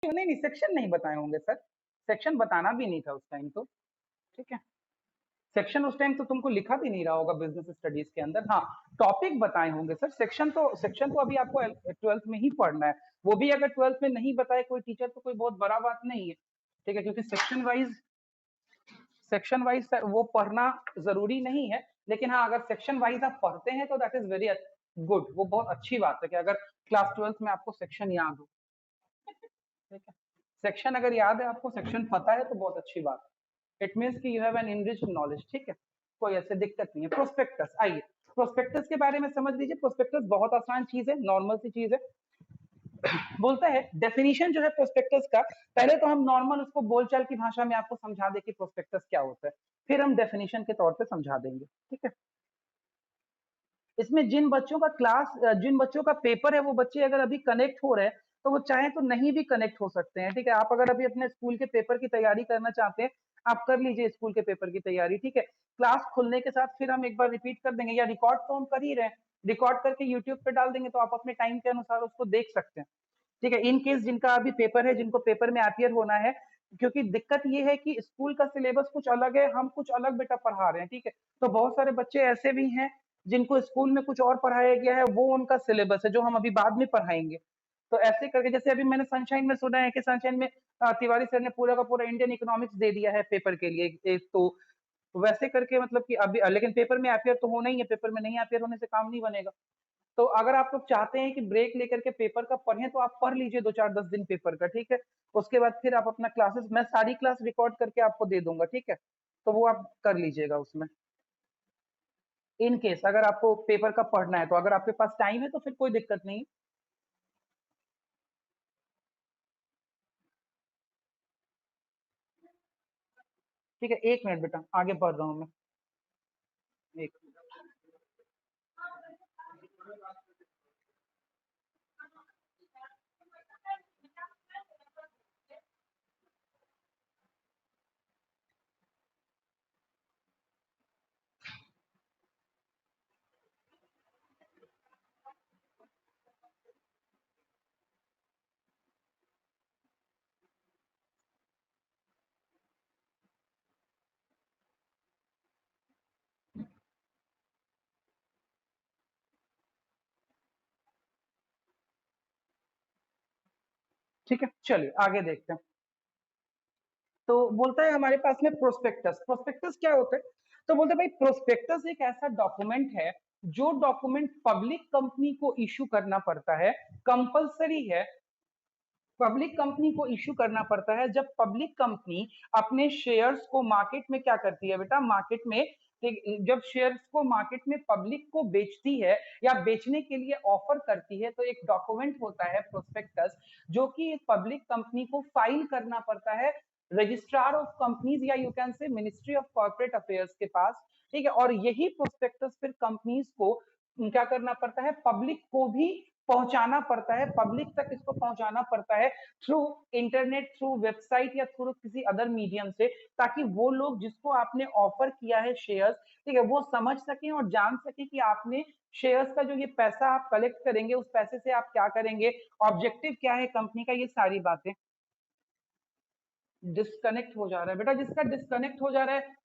नहीं नहीं, सेक्शन नहीं बताए होंगे सर, सेक्शन बताना भी नहीं था उस टाइम तो, ठीक है। सेक्शन उस टाइम तो तुमको लिखा भी नहीं रहा होगा बिजनेस स्टडीज के अंदर। हाँ, टॉपिक बताए होंगे सर, सेक्शन तो अभी आपको 12th में ही पढ़ना है। वो भी अगर 12th में नहीं बताए कोई टीचर तो कोई बहुत बड़ा बात नहीं है, ठीक है, क्योंकि सेक्शन वाइज वो पढ़ना जरूरी नहीं है। लेकिन हाँ, अगर सेक्शन वाइज आप पढ़ते हैं तो दैट इज वेरी गुड, वो बहुत अच्छी बात है कि अगर क्लास 12th में आपको सेक्शन याद हो, ठीक है। सेक्शन अगर याद है आपको, सेक्शन पता है, तो बहुत अच्छी बात है। इट मीन्स कि you have an enrich knowledge, ठीक है, कोई ऐसे दिक्कत नहीं है। प्रोस्पेक्टस, आइए प्रोस्पेक्टस के बारे में समझ लीजिए। प्रोस्पेक्टस बहुत आसान चीज है, नॉर्मल सी चीज है। बोलता है डेफिनेशन जो है प्रोस्पेक्टस का, पहले तो हम नॉर्मल उसको बोलचाल की भाषा में आपको समझा दे कि प्रोस्पेक्टस क्या होता है, फिर हम डेफिनेशन के तौर पे समझा देंगे, ठीक है। इसमें जिन बच्चों का पेपर है, वो बच्चे अगर अभी कनेक्ट हो रहे हैं तो वो चाहे तो नहीं भी कनेक्ट हो सकते हैं, ठीक है। आप अगर अभी अपने स्कूल के पेपर की तैयारी करना चाहते हैं, आप कर लीजिए स्कूल के पेपर की तैयारी, ठीक है। क्लास खुलने के साथ फिर हम एक बार रिपीट कर देंगे, या रिकॉर्ड तो हम कर ही रहे हैं, रिकॉर्ड करके यूट्यूब पे डाल देंगे, तो आप अपने टाइम के अनुसार उसको देख सकते हैं, ठीक है। इन केस जिनका अभी पेपर है, जिनको पेपर में अपियर होना है, क्योंकि दिक्कत ये है कि स्कूल का सिलेबस कुछ अलग है, हम कुछ अलग बेटा पढ़ा रहे हैं, ठीक है। तो बहुत सारे बच्चे ऐसे भी हैं जिनको स्कूल में कुछ और पढ़ाया गया है, वो उनका सिलेबस है जो हम अभी बाद में पढ़ाएंगे। तो ऐसे करके, जैसे अभी मैंने सनशाइन में सुना है कि सनशाइन में तिवारी सर ने पूरा का पूरा इंडियन इकोनॉमिक्स दे दिया है पेपर के लिए, एक तो वैसे करके मतलब कि अभी, लेकिन पेपर में अपियर तो होना ही है, पेपर में नहीं अपियर होने से काम नहीं बनेगा। तो अगर आप लोग चाहते हैं कि ब्रेक लेकर के पेपर का पढ़ें, तो आप पढ़ लीजिए 2 4 10 दिन पेपर का, ठीक है। उसके बाद फिर आप अपना क्लासेस, मैं सारी क्लास रिकॉर्ड करके आपको दे दूंगा, ठीक है। तो वो आप कर लीजिएगा उसमें। इन केस अगर आपको पेपर का पढ़ना है, तो अगर आपके पास टाइम है तो फिर कोई दिक्कत नहीं। ठीक है, 1 मिनट बेटा, आगे बढ़ रहा हूँ मैं। एक ठीक है, चलिए आगे देखते हैं। तो बोलता है हमारे पास में प्रोस्पेक्टस, प्रोस्पेक्टस क्या होता है? तो बोलते हैं भाई, प्रोस्पेक्टस एक ऐसा डॉक्यूमेंट है जो डॉक्यूमेंट पब्लिक कंपनी को इशू करना पड़ता है, कंपलसरी है, पब्लिक कंपनी को इश्यू करना पड़ता है जब पब्लिक कंपनी अपने शेयर्स को मार्केट में क्या करती है बेटा, मार्केट में जब शेयर्स को मार्केट में पब्लिक को बेचती है या बेचने के लिए ऑफर करती है, तो एक डॉक्यूमेंट होता है प्रोस्पेक्टस, जो कि पब्लिक कंपनी को फाइल करना पड़ता है रजिस्ट्रार ऑफ कंपनीज, या you can say ministry of corporate affairs के पास, ठीक है। और यही प्रोस्पेक्टस फिर कंपनीज को क्या करना पड़ता है, पब्लिक को भी पहुंचाना पड़ता है, पब्लिक तक इसको पहुंचाना पड़ता है थ्रू इंटरनेट, थ्रू वेबसाइट, या थ्रू किसी अदर मीडियम से, ताकि वो लोग जिसको आपने ऑफर किया है शेयर्स, ठीक है, वो समझ सके और जान सके कि आपने शेयर्स का जो ये पैसा आप कलेक्ट करेंगे, उस पैसे से आप क्या करेंगे, ऑब्जेक्टिव क्या है कंपनी का, ये सारी बातें। डिस्कनेक्ट हो जा रहा है बेटा, जिसका डिस्कनेक्ट हो जा रहा है,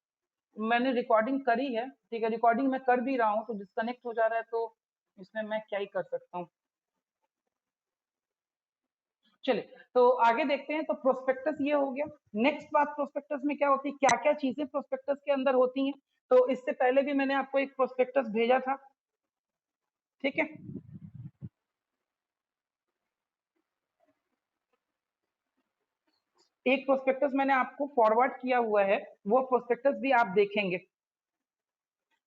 मैंने रिकॉर्डिंग करी है, ठीक है, रिकॉर्डिंग मैं कर भी रहा हूँ, तो डिस्कनेक्ट हो जा रहा है तो इसमें मैं क्या ही कर सकता हूँ। चलिए तो आगे देखते हैं। तो प्रोस्पेक्टस ये हो गया। नेक्स्ट बात, प्रोस्पेक्टस में क्या होती है, क्या क्या चीजें प्रोस्पेक्टस के अंदर होती हैं। तो इससे पहले भी मैंने आपको एक प्रोस्पेक्टस भेजा था, ठीक है। एक प्रोस्पेक्टस मैंने आपको फॉरवर्ड किया हुआ है, वो प्रोस्पेक्टस भी आप देखेंगे,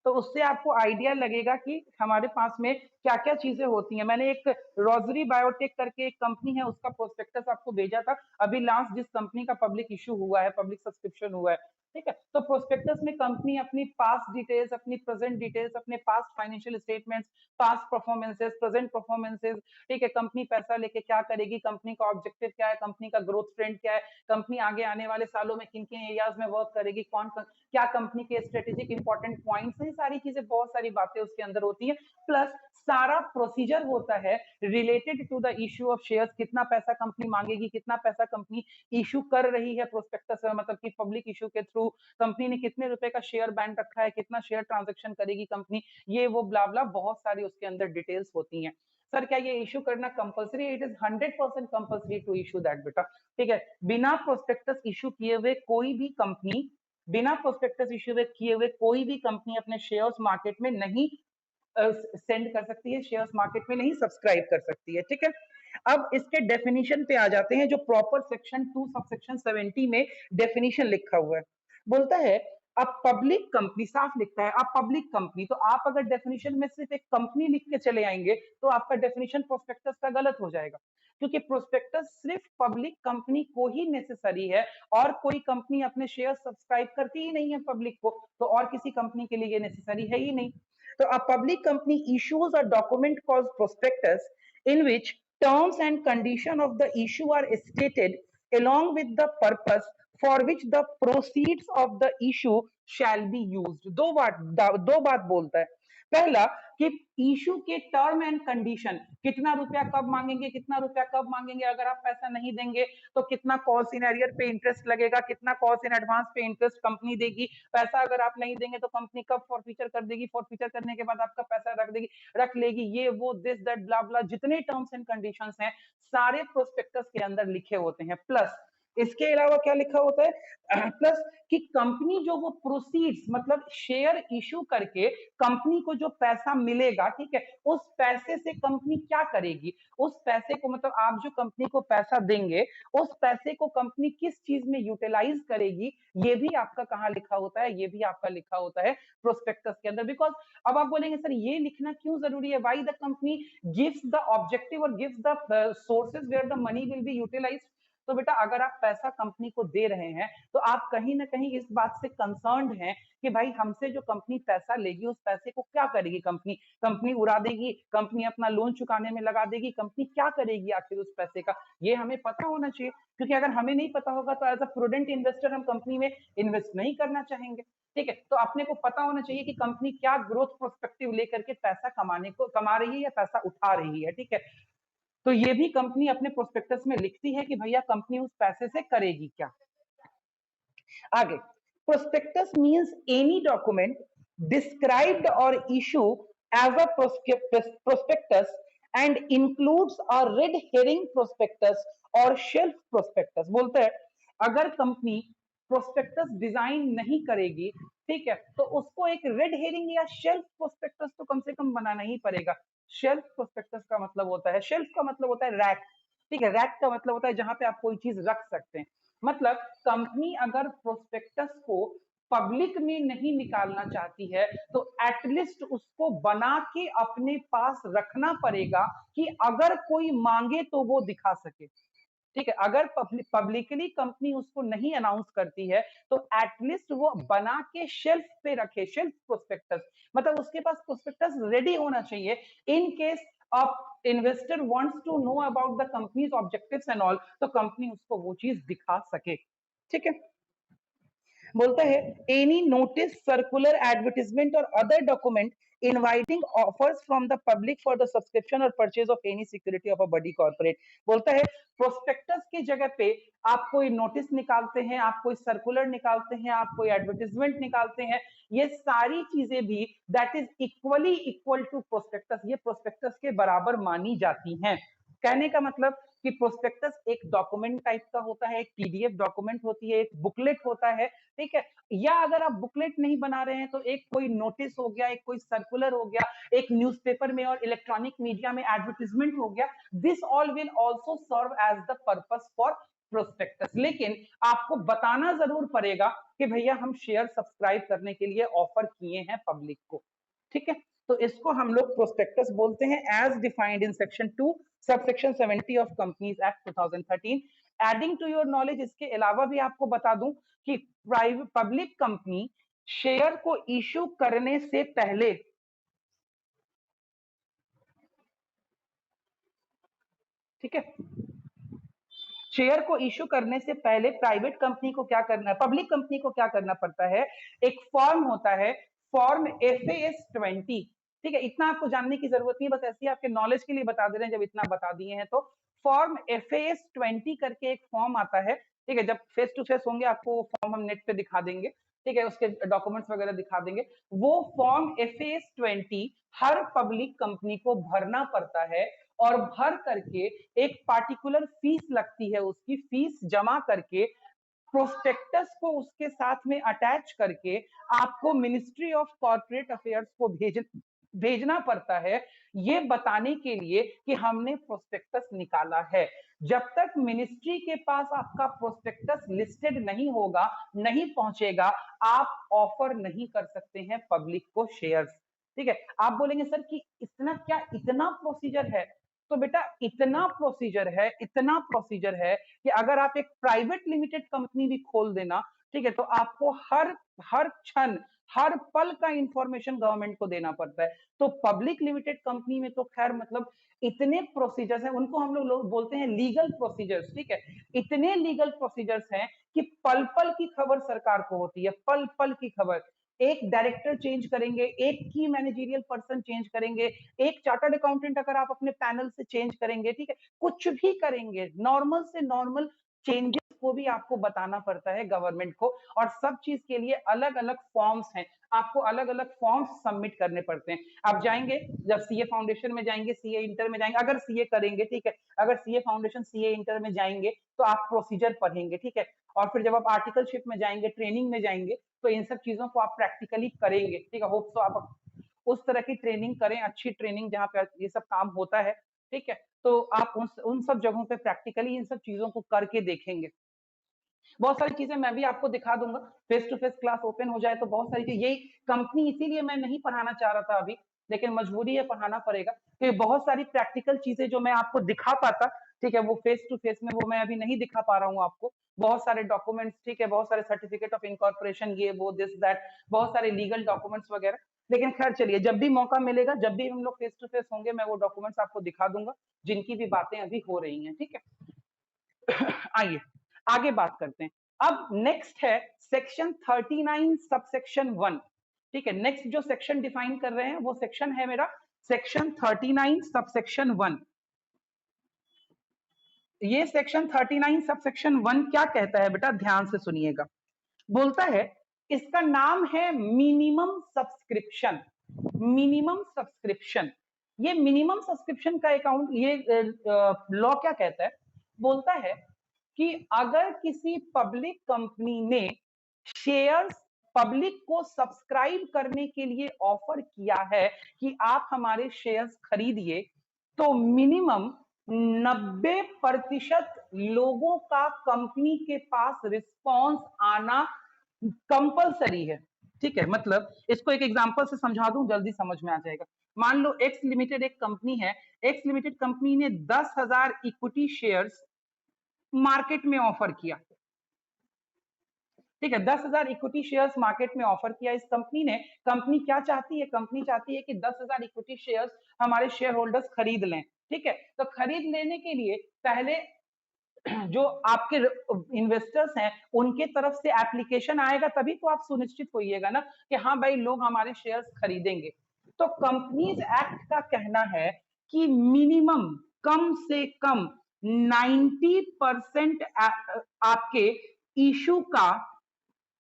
तो उससे आपको आइडिया लगेगा कि हमारे पास में क्या क्या चीजें होती हैं। मैंने एक रोजरी बायोटेक करके एक कंपनी है, उसका प्रोस्पेक्टस आपको भेजा था, अभी लास्ट जिस कंपनी का पब्लिक इशू हुआ है, पब्लिक सब्सक्रिप्शन हुआ है, ठीक है। तो प्रोस्पेक्टस में कंपनी अपनी पास्ट डिटेल्स, अपनी प्रेजेंट डिटेल्स, अपने past financial statements, past performances, present performances, ठीक है, कंपनी पैसा लेके क्या करेगी, कंपनी का ऑब्जेक्टिव क्या है, कंपनी का ग्रोथ ट्रेंड क्या है, कंपनी आगे आने वाले सालों में किन किन एरियाज में वर्क करेगी, कौन क्या कंपनी के स्ट्रेटेजिक इंपॉर्टेंट पॉइंट्स हैं, सारी चीजें, बहुत सारी बातें उसके अंदर होती है। प्लस सारा प्रोसीजर होता है related to the issue of shares, कितना पैसा कंपनी मांगेगी, कितना पैसा कंपनी इशू कर रही है प्रोस्पेक्टस, मतलब कि पब्लिक इशू के थ्रू कंपनी ने कितने रुपए का शेयर बैंड रखा है, कितना शेयर ट्रांजेक्शन करेगी कंपनी, ये वो ब्ला ब्ला, बहुत सारी उसके अंदर डिटेल्स होती हैं। सर क्या ये इशू करना compulsory? It is 100% compulsory to issue that बेटा, ठीक है। बिना प्रोस्पेक्टस इशू किए हुए कोई भी कंपनी, बिना प्रोस्पेक्टस इशू किए हुए कोई भी कंपनी अपने शेयर्स मार्केट में नहीं सेंड कर सकती है, शेयर्स मार्केट में नहीं सब्सक्राइब कर सकती है, ठीक है। अब इसके डेफिनेशन पे आ जाते हैं, जो प्रॉपर सेक्शन 2 सबसेक्शन 70 में डेफिनेशन लिखा हुआ है। बोलता है अब पब्लिक कंपनी, साफ लिखता है अब पब्लिक कंपनी, तो आप अगर डेफिनेशन में सिर्फ एक कंपनी लिख के चले आएंगे तो आपका डेफिनेशन प्रोस्पेक्टस का गलत हो जाएगा, क्योंकि प्रोस्पेक्टस सिर्फ पब्लिक कंपनी को ही नेसेसरी है, और कोई कंपनी अपने शेयर सब्सक्राइब करती ही नहीं है पब्लिक को, तो और किसी कंपनी के लिए ये नेसेसरी है ही नहीं। So a public company issues a document called prospectus in which terms and condition of the issue are stated along with the purpose for which the proceeds of the issue shall be used. दो बात बोलता है। पहला कि issue के term and condition, कितना रुपया कब मांगेंगे, कितना रुपया कब मांगेंगे, अगर आप पैसा नहीं देंगे तो कितना कॉस्ट इन एरियर पे इंटरेस्ट लगेगा, कितना कॉस्ट इन एडवांस पे इंटरेस्ट कंपनी देगी, पैसा अगर आप नहीं देंगे तो कंपनी कब फॉरफीचर कर देगी, फॉरफीचर करने के बाद आपका पैसा रख लेगी, ये वो दिस दैट ब्ला ब्ला, जितने टर्म्स एंड कंडीशंस हैं सारे प्रोस्पेक्टस के अंदर लिखे होते हैं। प्लस इसके अलावा क्या लिखा होता है, प्लस कि कंपनी जो वो प्रोसीड्स, मतलब शेयर इशू करके कंपनी को जो पैसा मिलेगा, ठीक है, उस पैसे से कंपनी क्या करेगी, उस पैसे को, मतलब आप जो कंपनी को पैसा देंगे उस पैसे को कंपनी किस चीज में यूटिलाइज करेगी, ये भी आपका कहाँ लिखा होता है, ये भी आपका लिखा होता है प्रोस्पेक्टस के अंदर। बिकॉज अब आप बोलेंगे सर ये लिखना क्यों जरूरी है, why the company gives the objective और gives the sources where the money will be utilised. तो बेटा अगर आप पैसा कंपनी को दे रहे हैं तो आप कहीं ना कहीं इस बात से कंसर्न्ड हैं कि भाई हमसे जो कंपनी पैसा लेगी उस पैसे को क्या करेगी कंपनी, कंपनी उड़ा देगी, कंपनी अपना लोन चुकाने में लगा देगी, कंपनी क्या करेगी आखिर उस पैसे का, ये हमें पता होना चाहिए। क्योंकि अगर हमें नहीं पता होगा तो एज अ प्रूडेंट इन्वेस्टर हम कंपनी में इन्वेस्ट नहीं करना चाहेंगे, ठीक है। तो अपने को पता होना चाहिए कि कंपनी क्या ग्रोथ प्रोस्पेक्टिव लेकर के पैसा कमा रही है या पैसा उठा रही है, ठीक है। तो ये भी कंपनी अपने प्रोस्पेक्टस में लिखती है कि भैया कंपनी उस पैसे से करेगी क्या। आगे, prospectus means any document described or issue as a prospectus and includes a red herring prospectus or shelf prospectus. बोलते हैं अगर कंपनी प्रोस्पेक्टस डिजाइन नहीं करेगी, ठीक है, तो उसको एक रेड हेरिंग या शेल्फ प्रोस्पेक्टस तो कम से कम बनाना ही पड़ेगा। शेल्फ प्रोस्पेक्टस का मतलब होता है, शेल्फ का मतलब होता है रैक, ठीक है, रैक का मतलब होता है जहां पे आप कोई चीज रख सकते हैं। मतलब कंपनी अगर प्रोस्पेक्टस को पब्लिक में नहीं निकालना चाहती है तो एटलीस्ट उसको बना के अपने पास रखना पड़ेगा कि अगर कोई मांगे तो वो दिखा सके, ठीक है। अगर पब्लिकली कंपनी उसको नहीं अनाउंस करती है तो एटलीस्ट वो बना के शेल्फ पे रखे, शेल्फ प्रोस्पेक्टस, मतलब उसके पास प्रोस्पेक्टस रेडी होना चाहिए इन केस अब investor wants to know about the company's objectives and all, तो कंपनी उसको वो चीज दिखा सके, ठीक है। बोलता है any notice, circular, advertisement or other document inviting offers from the public for the subscription or purchase of any security of a body corporate. बोलता है प्रोस्पेक्टस की जगह पे आप कोई नोटिस निकालते हैं, आप कोई सर्कुलर निकालते हैं, आप कोई एडवर्टीजमेंट निकालते हैं, ये सारी चीजें भी that is equally equal to prospectus, ये प्रोस्पेक्टस के बराबर मानी जाती हैं। कहने का मतलब कि प्रोस्पेक्टस एक डॉक्यूमेंट टाइप का होता है, एक पीडीएफ डॉक्यूमेंट होती है, एक बुकलेट होता है, ठीक है। या अगर आप बुकलेट नहीं बना रहे हैं तो एक कोई नोटिस हो गया, एक कोई सर्कुलर हो गया, एक न्यूज़पेपर में और इलेक्ट्रॉनिक मीडिया में एडवर्टीजमेंट हो गया, this all will also serve as the purpose for prospectus. लेकिन आपको बताना जरूर पड़ेगा कि भैया हम शेयर सब्सक्राइब करने के लिए ऑफर किए हैं पब्लिक को, ठीक है। तो इसको हम लोग प्रोस्पेक्टस बोलते हैं as defined in section 2 subsection 70 of companies act 2013। Adding to your knowledge, इसके अलावा भी आपको बता दूं कि प्राइवेट पब्लिक कंपनी शेयर को इशू करने से पहले, ठीक है, शेयर को इशू करने से पहले प्राइवेट कंपनी को क्या करना है, पब्लिक कंपनी को क्या करना पड़ता है, एक फॉर्म होता है, फॉर्म FAS 20, ठीक है, इतना आपको जानने की जरूरत नहीं है, बस ऐसे ही आपके नॉलेज के लिए बता दे रहे हैं। जब इतना बता दिए हैं तो फॉर्म FAS 20 करके एक फॉर्म आता है, ठीक है, जब फेस टू फेस होंगे आपको वो फॉर्म हम नेट पे दिखा देंगे, ठीक है, उसके डॉक्यूमेंट्स वगैरह दिखा देंगे। वो फॉर्म FAS 20 हर पब्लिक कंपनी को भरना पड़ता है, और भर करके एक पार्टिकुलर फीस लगती है, उसकी फीस जमा करके प्रोस्पेक्टस को उसके साथ में अटैच करके आपको मिनिस्ट्री ऑफ कॉर्पोरेट अफेयर्स को भेजना पड़ता है, ये बताने के लिए कि हमने प्रोस्पेक्टस निकाला है। जब तक मिनिस्ट्री के पास आपका प्रोस्पेक्टस लिस्टेड नहीं होगा, नहीं पहुंचेगा, आप ऑफर नहीं कर सकते हैं पब्लिक को शेयर्स। ठीक है, आप बोलेंगे सर कि इतना क्या, इतना प्रोसीजर है? तो बेटा इतना प्रोसीजर है, इतना प्रोसीजर है कि अगर आप एक प्राइवेट लिमिटेड कंपनी भी खोल देना, ठीक है, तो आपको हर हर क्षण, हर पल का इंफॉर्मेशन गवर्नमेंट को देना पड़ता है। तो पब्लिक लिमिटेड कंपनी में तो खैर मतलब इतने प्रोसीजर्स हैं, उनको हम लोग बोलते हैं लीगल प्रोसीजर्स। ठीक है, इतने लीगल प्रोसीजर्स हैं कि पल पल की खबर सरकार को होती है, पल पल की खबर। एक डायरेक्टर चेंज करेंगे, एक की मैनेजरियल पर्सन चेंज करेंगे, एक चार्टर्ड अकाउंटेंट अगर आप अपने पैनल से चेंज करेंगे, ठीक है, कुछ भी करेंगे, नॉर्मल से नॉर्मल चेंजेस को भी आपको बताना पड़ता है गवर्नमेंट को, और सब चीज के लिए अलग अलग फॉर्म्स हैं, आपको अलग अलग फॉर्म्स सबमिट करने पड़ते हैं। आप जाएंगे, जब सीए फाउंडेशन में जाएंगे, सीए इंटर में जाएंगे, अगर सीए करेंगे, ठीक है, अगर सीए फाउंडेशन सीए इंटर में जाएंगे तो आप प्रोसीजर पढ़ेंगे, ठीक है, और फिर जब आप आर्टिकलशिप में जाएंगे, ट्रेनिंग में जाएंगे, तो इन सब चीजों को आप प्रैक्टिकली करेंगे। ठीक है, होप तो आप उस तरह की ट्रेनिंग करें, अच्छी ट्रेनिंग जहाँ पे ये सब काम होता है। ठीक है, तो आप उन सब जगहों पे प्रैक्टिकली इन सब चीजों को करके देखेंगे। बहुत सारी चीजें मैं भी आपको दिखा दूंगा, face to face class open हो जाए तो बहुत सारी चीज, यही कंपनी इसीलिए मैं नहीं पढ़ाना चाह रहा था अभी, लेकिन मजबूरी है, पढ़ाना पड़ेगा, क्योंकि बहुत सारी प्रैक्टिकल चीजें जो मैं आपको दिखा पाता, ठीक है, वो फेस टू फेस में वो मैं अभी नहीं दिखा पा रहा हूँ आपको। बहुत सारे डॉक्यूमेंट्स, ठीक है, बहुत सारे सर्टिफिकेट ऑफ इनकॉर्पोरेशन, ये वो दिस दैट, बहुत सारे लीगल डॉक्यूमेंट्स वगैरह। लेकिन खैर चलिए, जब भी मौका मिलेगा, जब भी हम लोग फेस टू फेस होंगे, मैं वो डॉक्यूमेंट्स आपको दिखा दूंगा जिनकी भी बातें अभी हो रही हैं। ठीक है, आइए आगे बात करते हैं। अब नेक्स्ट है सेक्शन 39 सबसेक्शन 1। ठीक है, नेक्स्ट जो सेक्शन डिफाइन कर रहे हैं वो सेक्शन है मेरा सेक्शन 39 सबसेक्शन 1। ये सेक्शन 39 सबसेक्शन 1 क्या कहता है बेटा, ध्यान से सुनिएगा। बोलता है, इसका नाम है मिनिमम सब्सक्रिप्शन। मिनिमम सब्सक्रिप्शन, ये मिनिमम सब्सक्रिप्शन का अकाउंट, ये लॉ क्या कहता है, बोलता है कि अगर किसी पब्लिक कंपनी ने शेयर्स पब्लिक को सब्सक्राइब करने के लिए ऑफर किया है कि आप हमारे शेयर्स खरीदिए, तो मिनिमम 90% लोगों का कंपनी के पास रिस्पॉन्स आना कंपलसरी है। ठीक है, मतलब इसको एक एग्जांपल से समझा दूं, जल्दी समझ में आ जाएगा। मान लो एक्स लिमिटेड एक कंपनी है, एक्स लिमिटेड कंपनी ने 10,000 इक्विटी शेयर्स मार्केट में ऑफर किया। ठीक है, 10,000 इक्विटी शेयर्स मार्केट में ऑफर किया इस कंपनी ने। कंपनी क्या चाहती है, कंपनी चाहती है कि 10,000 इक्विटी शेयर्स हमारे शेयर होल्डर्स खरीद लें। ठीक है, तो खरीद लेने के लिए पहले जो आपके इन्वेस्टर्स हैं उनके तरफ से एप्लीकेशन आएगा, तभी तो आप सुनिश्चित होइएगा ना कि हाँ भाई लोग हमारे शेयर्स खरीदेंगे। तो कंपनीज एक्ट का कहना है कि मिनिमम, कम से कम 90% आपके इशू का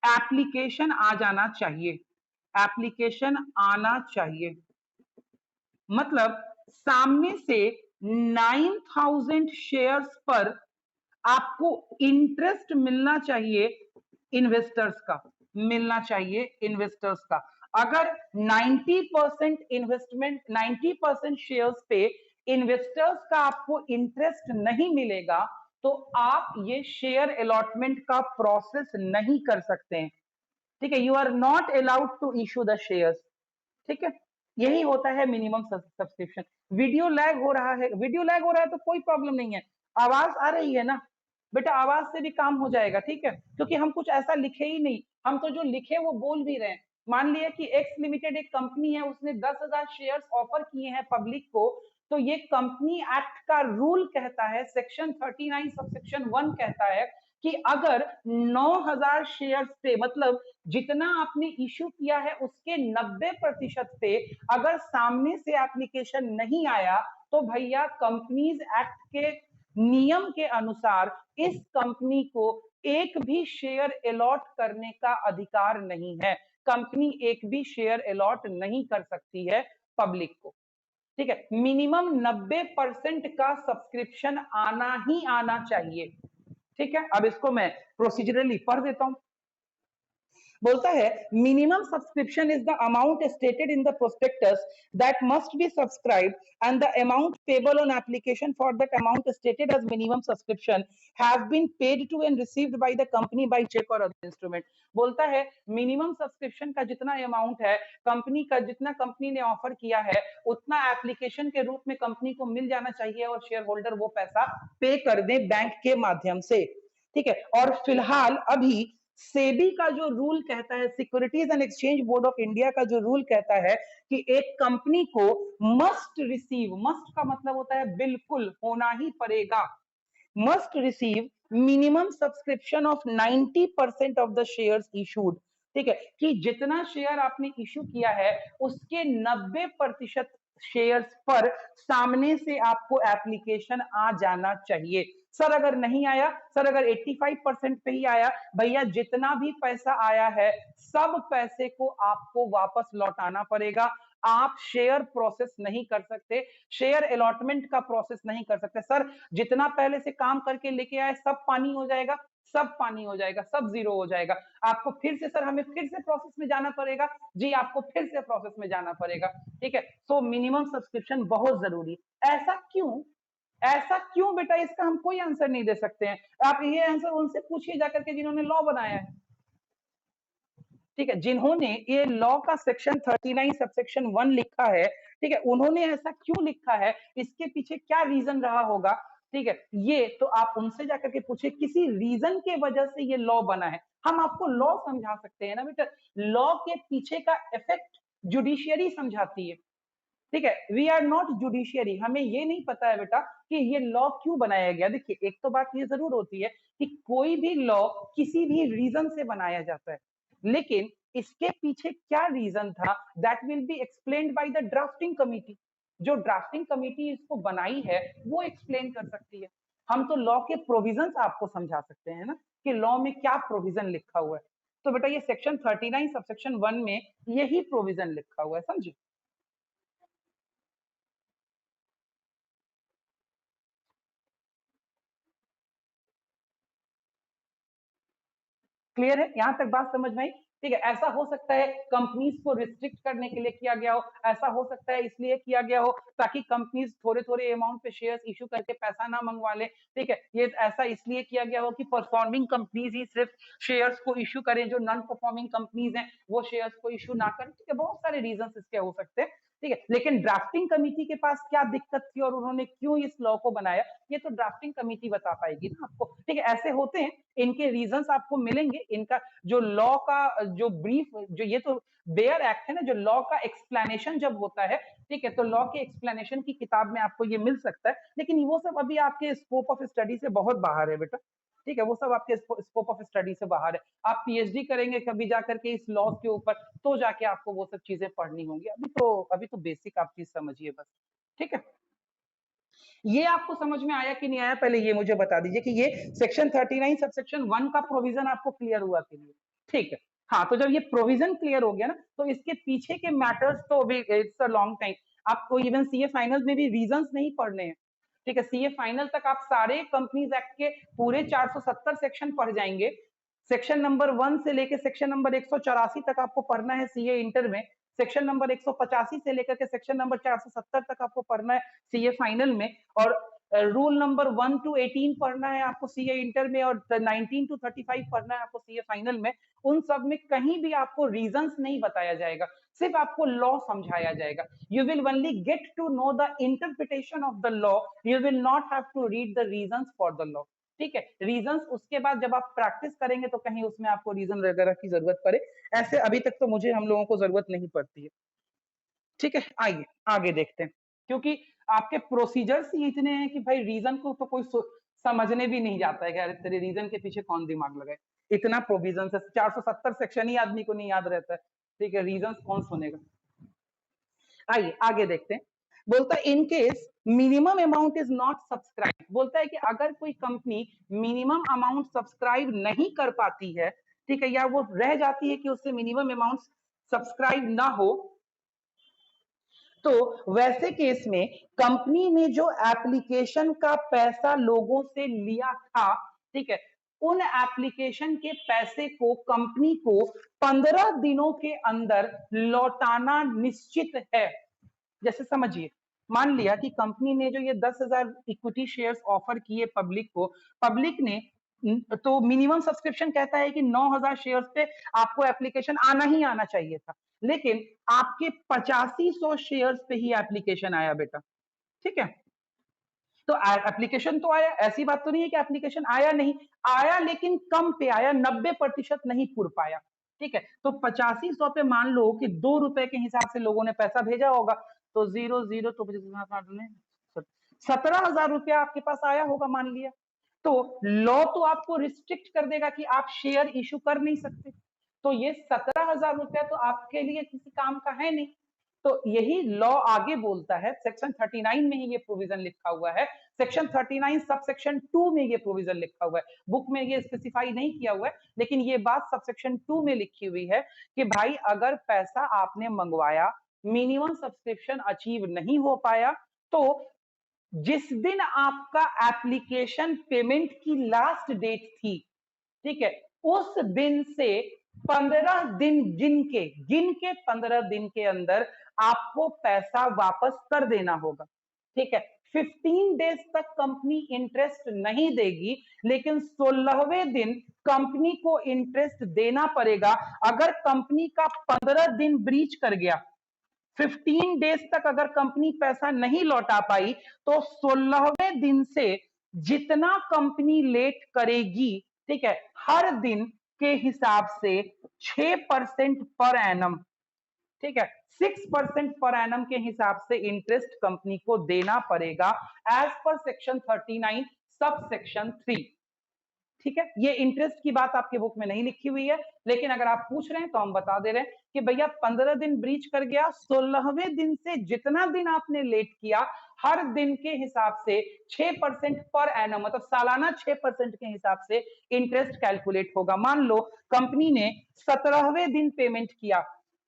एप्लीकेशन आ जाना चाहिए, एप्लीकेशन आना चाहिए। मतलब सामने से 9,000 शेयर्स पर आपको इंटरेस्ट मिलना चाहिए, इन्वेस्टर्स का मिलना चाहिए, इन्वेस्टर्स का। अगर 90% इन्वेस्टमेंट, 90% शेयर्स पे इन्वेस्टर्स का आपको इंटरेस्ट नहीं मिलेगा, तो आप ये शेयर अलॉटमेंट का प्रोसेस नहीं कर सकते हैं। ठीक है, you are not allowed to issue the shares. ठीक है, यही होता है मिनिमम सब्सक्रिप्शन। वीडियो लैग हो रहा है, वीडियो लैग हो रहा है तो कोई प्रॉब्लम नहीं है, आवाज आ रही है ना बेटा, आवाज से भी काम हो जाएगा। ठीक है, क्योंकि हम कुछ ऐसा लिखे ही नहीं, हम तो जो लिखे वो बोल भी रहे हैं। मान लिया कि एक्स लिमिटेड एक कंपनी है, उसने 10,000 शेयर्स ऑफर किए हैं पब्लिक को, तो ये कंपनी एक्ट का रूल कहता है, सेक्शन 39 सबसेक्शन 1 कहता है कि अगर 9,000 शेयर पे, मतलब जितना आपने इश्यू किया है उसके 90% पे अगर सामने से एप्लीकेशन नहीं आया, तो भैया कंपनीज एक्ट के नियम के अनुसार इस कंपनी को एक भी शेयर अलॉट करने का अधिकार नहीं है। कंपनी एक भी शेयर अलॉट नहीं कर सकती है पब्लिक को। ठीक है, मिनिमम 90% का सब्सक्रिप्शन आना ही आना चाहिए। ठीक है, अब इसको मैं प्रोसीजरली पढ़ देता हूं। बोलता है minimum subscription is the amount stated in the prospectus that must be subscribed and the amount payable on application for that amount stated as minimum subscription have been paid to and received by the company by cheque और other instrument. बोलता है minimum subscription का जितना amount है, company का जितना company ने offer किया है उतना एप्लीकेशन के रूप में कंपनी को मिल जाना चाहिए और शेयर होल्डर वो पैसा पे कर दे बैंक के माध्यम से। ठीक है, और फिलहाल अभी सेबी का जो रूल कहता है, securities and exchange board of India का जो रूल कहता है कि एक कंपनी को मस्ट रिसीव, मस्ट का मतलब होता है बिल्कुल होना ही पड़ेगा, must receive minimum subscription of 90% of the shares issued. ठीक है, कि जितना शेयर आपने इशू किया है उसके 90% शेयर्स पर सामने से आपको एप्लीकेशन आ जाना चाहिए। सर अगर नहीं आया, सर अगर 85% पे ही आया, भैया जितना भी पैसा आया है सब पैसे को आपको वापस लौटाना पड़ेगा। आप शेयर प्रोसेस नहीं कर सकते, शेयर अलॉटमेंट का प्रोसेस नहीं कर सकते। सर जितना पहले से काम करके लेके आए सब पानी हो जाएगा, सब पानी हो जाएगा, सब जीरो हो जाएगा। आपको फिर से, सर हमें फिर से प्रोसेस में जाना पड़ेगा। जी आपको फिर से प्रोसेस में जाना पड़ेगा। ठीक है, सो मिनिमम सब्सक्रिप्शन बहुत जरूरी। ऐसा क्यों, ऐसा क्यों बेटा, इसका हम कोई आंसर नहीं दे सकते हैं। आप ये आंसर उनसे पूछिए जाकर के जिन्होंने लॉ बनाया है। ठीक है, जिन्होंने ये लॉ का सेक्शन 39 सबसेक्शन 1 लिखा है, ठीक है, उन्होंने ऐसा क्यों लिखा है, इसके पीछे क्या रीजन रहा होगा। ठीक है, ये तो आप उनसे जाकर के पूछिए, किसी रीजन के वजह से ये लॉ बना है। हम आपको लॉ समझा सकते हैं ना बेटा, लॉ के पीछे का इफेक्ट जुडिशियरी समझाती है। ठीक है, वी आर नॉट जुडिशियरी, हमें ये नहीं पता है बेटा कि ये लॉ क्यों बनाया गया। देखिए एक तो बात ये जरूर होती है कि कोई भी लॉ किसी भी रीजन से बनाया जाता है, लेकिन इसके पीछे क्या रीजन था that will be explained by the drafting committee. जो ड्राफ्टिंग कमिटी इसको बनाई है वो एक्सप्लेन कर सकती है। हम तो लॉ के प्रोविजंस आपको समझा सकते हैं ना कि लॉ में क्या प्रोविजन लिखा हुआ है। तो बेटा ये सेक्शन 39 सबसेक्शन 1 में यही प्रोविजन लिखा हुआ है, समझिए। क्लियर है, यहां तक बात समझ में आई। ठीक है, ऐसा हो सकता है कंपनीज को रिस्ट्रिक्ट करने के लिए किया गया हो, ऐसा हो सकता है इसलिए किया गया हो ताकि कंपनीज थोड़े थोड़े अमाउंट पे शेयर्स इशू करके पैसा ना मंगवा ले। ठीक है, ये ऐसा इसलिए किया गया हो कि परफॉर्मिंग कंपनीज ही सिर्फ शेयर्स को इशू करें, जो नॉन परफॉर्मिंग कंपनीज हैं वो शेयर्स को इशू ना करें। ठीक है, बहुत सारे रीजन इसके हो सकते हैं। ठीक है, लेकिन ड्राफ्टिंग कमेटी के पास क्या दिक्कत थी और उन्होंने क्यों इस लॉ को बनाया, ये तो ड्राफ्टिंग कमेटी बता पाएगी ना आपको। ठीक है, ऐसे होते हैं, इनके रीजंस आपको मिलेंगे। इनका जो लॉ का जो ब्रीफ, जो ये तो बेयर एक्ट है ना, जो लॉ का एक्सप्लेनेशन जब होता है, ठीक है, तो लॉ के एक्सप्लेनेशन की किताब में आपको ये मिल सकता है, लेकिन वो सब अभी आपके स्कोप ऑफ स्टडी से बहुत बाहर है बेटा। ठीक है, वो सब आपके स्कोप ऑफ स्टडी से बाहर है। आप पीएचडी करेंगे कभी जाकर के इस लॉ के ऊपर, तो जाके आपको वो सब चीजें पढ़नी होंगी। अभी तो बेसिक आप चीज समझिए बस। ठीक है, ये आपको समझ में आया कि नहीं आया, पहले ये मुझे बता दीजिए कि ये सेक्शन 39 सबसेक्शन 1 का प्रोविजन आपको क्लियर हुआ कि नहीं। ठीक है, हाँ, तो जब ये प्रोविजन क्लियर हो गया ना, तो इसके पीछे के मैटर्स तो अभी इट्स अ लॉन्ग टाइम। आपको इवन सीए फाइनल में भी रीजंस नहीं पढ़ने हैं। ठीक है, सीए फाइनल तक आप सारे कंपनीज एक्ट के पूरे 470 सेक्शन पढ़ जाएंगे। सेक्शन नंबर 1 से लेके सेक्शन नंबर 184 तक आपको पढ़ना है सीए इंटर में। सेक्शन नंबर 185 से लेकर के सेक्शन नंबर 470 तक आपको पढ़ना है सीए फाइनल में। और रूल नंबर 1 टू 18 पढ़ना है आपको सीए इंटर में, और 19 टू 35 पढ़ना है आपको सीए फाइनल में। उन सब में कहीं भी आपको रीजंस नहीं बताया जाएगा, सिर्फ आपको लॉ समझाया जाएगा। You will only get to know the interpretation of the law, you will not have to read the reasons for the law. ठीक है, रीजंस उसके बाद जब आप प्रैक्टिस करेंगे तो कहीं उसमें आपको रीजन वगैरह की जरूरत पड़े, ऐसे अभी तक तो मुझे हम लोगों को जरूरत नहीं पड़ती है। ठीक है, आइए आगे देखते हैं, क्योंकि आपके प्रोसीजर्स ही इतने हैं कि भाई रीजन को तो कोई समझने भी नहीं जाता है कि अरे तेरे रीजन के पीछे कौन दिमाग लगाए। इतना प्रोविजन है, 470 सेक्शन ही आदमी को नहीं याद रहता है, ठीक है, रीजन कौन सुनेगा। आइए आगे देखते हैं। बोलता है in case minimum amount is not subscribe, बोलता है कि अगर कोई कंपनी मिनिमम अमाउंट सब्सक्राइब नहीं कर पाती है, ठीक है, या वो रह जाती है कि उससे मिनिमम अमाउंट सब्सक्राइब ना हो, तो वैसे केस में कंपनी ने जो एप्लीकेशन का पैसा लोगों से लिया था, ठीक है, उन एप्लीकेशन के पैसे को कंपनी को 15 दिनों के अंदर लौटाना निश्चित है। जैसे समझिए, मान लिया कि कंपनी ने जो ये 10,000 इक्विटी शेयर्स ऑफर किए पब्लिक को, पब्लिक ने तो मिनिमम सब्सक्रिप्शन कहता है कि 9,000 शेयर्स पे आपको एप्लीकेशन आना ही आना चाहिए था, लेकिन आपके 8500 शेयर्स पे ही एप्लीकेशन आया बेटा, ठीक है। तो एप्लीकेशन तो आया, ऐसी बात तो नहीं है कि एप्लीकेशन आया नहीं, आया लेकिन कम पे आया, 90% नहीं पुर पाया, ठीक है। तो 8500 पे मान लो कि 2 रुपए के हिसाब से लोगों ने पैसा भेजा होगा, तो 0 0 तो 17,000 रुपया आपके पास आया होगा मान लिया। तो लॉ तो आपको रिस्ट्रिक्ट कर देगा कि आप शेयर इशू कर नहीं सकते, तो ये 17,000 रुपया तो आपके लिए किसी काम का है नहीं। तो यही लॉ आगे बोलता है, सेक्शन 39 में ही ये प्रोविजन लिखा हुआ है, सेक्शन 39 सब सेक्शन 2 में ये प्रोविजन लिखा हुआ है, बुक में ये स्पेसिफाई नहीं किया हुआ है, लेकिन ये बात सब सेक्शन 2 में लिखी हुई है कि भाई अगर पैसा आपने मंगवाया, मिनिमम सब्सक्रिप्शन अचीव नहीं हो पाया, तो जिस दिन आपका एप्लीकेशन पेमेंट की लास्ट डेट थी, ठीक है, उस दिन से 15 दिन गिन के 15 दिन के अंदर आपको पैसा वापस कर देना होगा, ठीक है। 15 डेज तक कंपनी इंटरेस्ट नहीं देगी, लेकिन 16वें दिन कंपनी को इंटरेस्ट देना पड़ेगा। अगर कंपनी का 15 दिन ब्रीच कर गया, 15 डेज तक अगर कंपनी पैसा नहीं लौटा पाई, तो 16वें दिन से जितना कंपनी लेट करेगी, ठीक है, हर दिन के हिसाब से 6% पर एनम, ठीक है, 6% पर एनम के हिसाब से इंटरेस्ट कंपनी को देना पड़ेगा, as per section 39 sub section 3, ठीक है। ये इंटरेस्ट की बात आपके बुक में नहीं लिखी हुई है, लेकिन अगर आप पूछ रहे हैं तो हम बता दे रहे हैं कि भैया 15 दिन ब्रीच कर गया, 16वें दिन से जितना दिन आपने लेट किया, हर दिन के हिसाब से 6% पर एनम, मतलब सालाना 6% के हिसाब से इंटरेस्ट कैलकुलेट होगा। मान लो कंपनी ने 17वें दिन पेमेंट किया,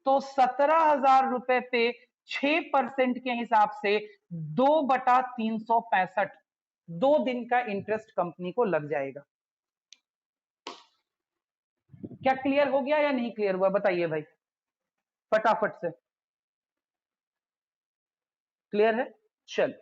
तो 17,000 रुपए पे 6% के हिसाब से 2/365, 2 दिन का इंटरेस्ट कंपनी को लग जाएगा। क्या क्लियर हो गया या नहीं क्लियर हुआ, बताइए भाई फटाफट से। क्लियर है, चल।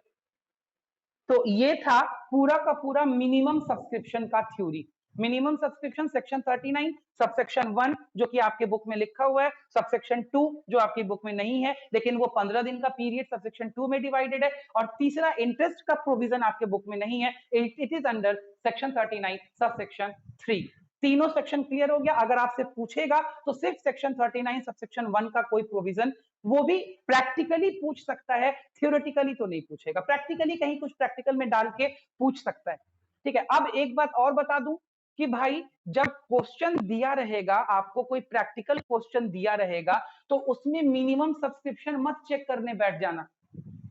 तो ये था पूरा का पूरा मिनिमम सब्सक्रिप्शन का theory. Minimum subscription section 39 subsection 1 जो कि आपके बुक में लिखा हुआ है, सबसेक्शन 2 जो आपकी बुक में नहीं है, लेकिन वो 15 दिन का पीरियड सबसेक्शन 2 में डिवाइडेड है, और तीसरा इंटरेस्ट का प्रोविजन आपके बुक में नहीं है, it is under section 39 subsection 3। तीनों सेक्शन क्लियर हो गया। अगर आपसे पूछेगा तो सिर्फ सेक्शन 39 सबसेक्शन 1 का कोई प्रोविजन, वो भी प्रैक्टिकली पूछ सकता है, थियोरेटिकली तो नहीं पूछेगा, प्रैक्टिकली कहीं कुछ प्रैक्टिकल में डाल के पूछ सकता है, ठीक है। अब एक बात और बता दूं कि भाई जब क्वेश्चन दिया रहेगा, आपको कोई प्रैक्टिकल क्वेश्चन दिया रहेगा, तो उसमें मिनिमम सब्सक्रिप्शन मत चेक करने बैठ जाना,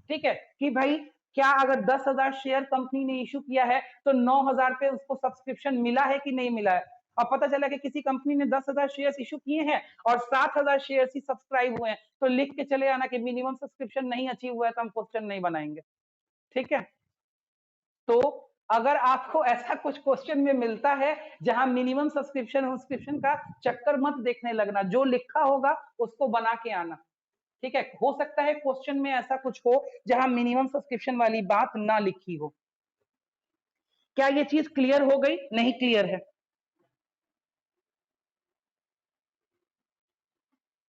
ठीक है, कि भाई क्या अगर 10,000 शेयर कंपनी ने इशू किया है तो 9,000 पे उसको सब्सक्रिप्शन मिला है कि नहीं मिला है। और पता चला कि किसी कंपनी ने 10,000 शेयर इशू किए हैं और 7,000 शेयर ही सब्सक्राइब हुए हैं, तो लिख के चले आना कि मिनिमम सब्सक्रिप्शन नहीं अचीव हुआ है तो हम क्वेश्चन नहीं बनाएंगे, ठीक है। तो अगर आपको ऐसा कुछ क्वेश्चन में मिलता है जहां मिनिमम सब्सक्रिप्शन का चक्कर मत देखने लगना, जो लिखा होगा उसको बना के आना, ठीक है। हो सकता है क्वेश्चन में ऐसा कुछ हो जहां मिनिमम सब्सक्रिप्शन वाली बात ना लिखी हो। क्या ये चीज क्लियर हो गई, नहीं क्लियर है?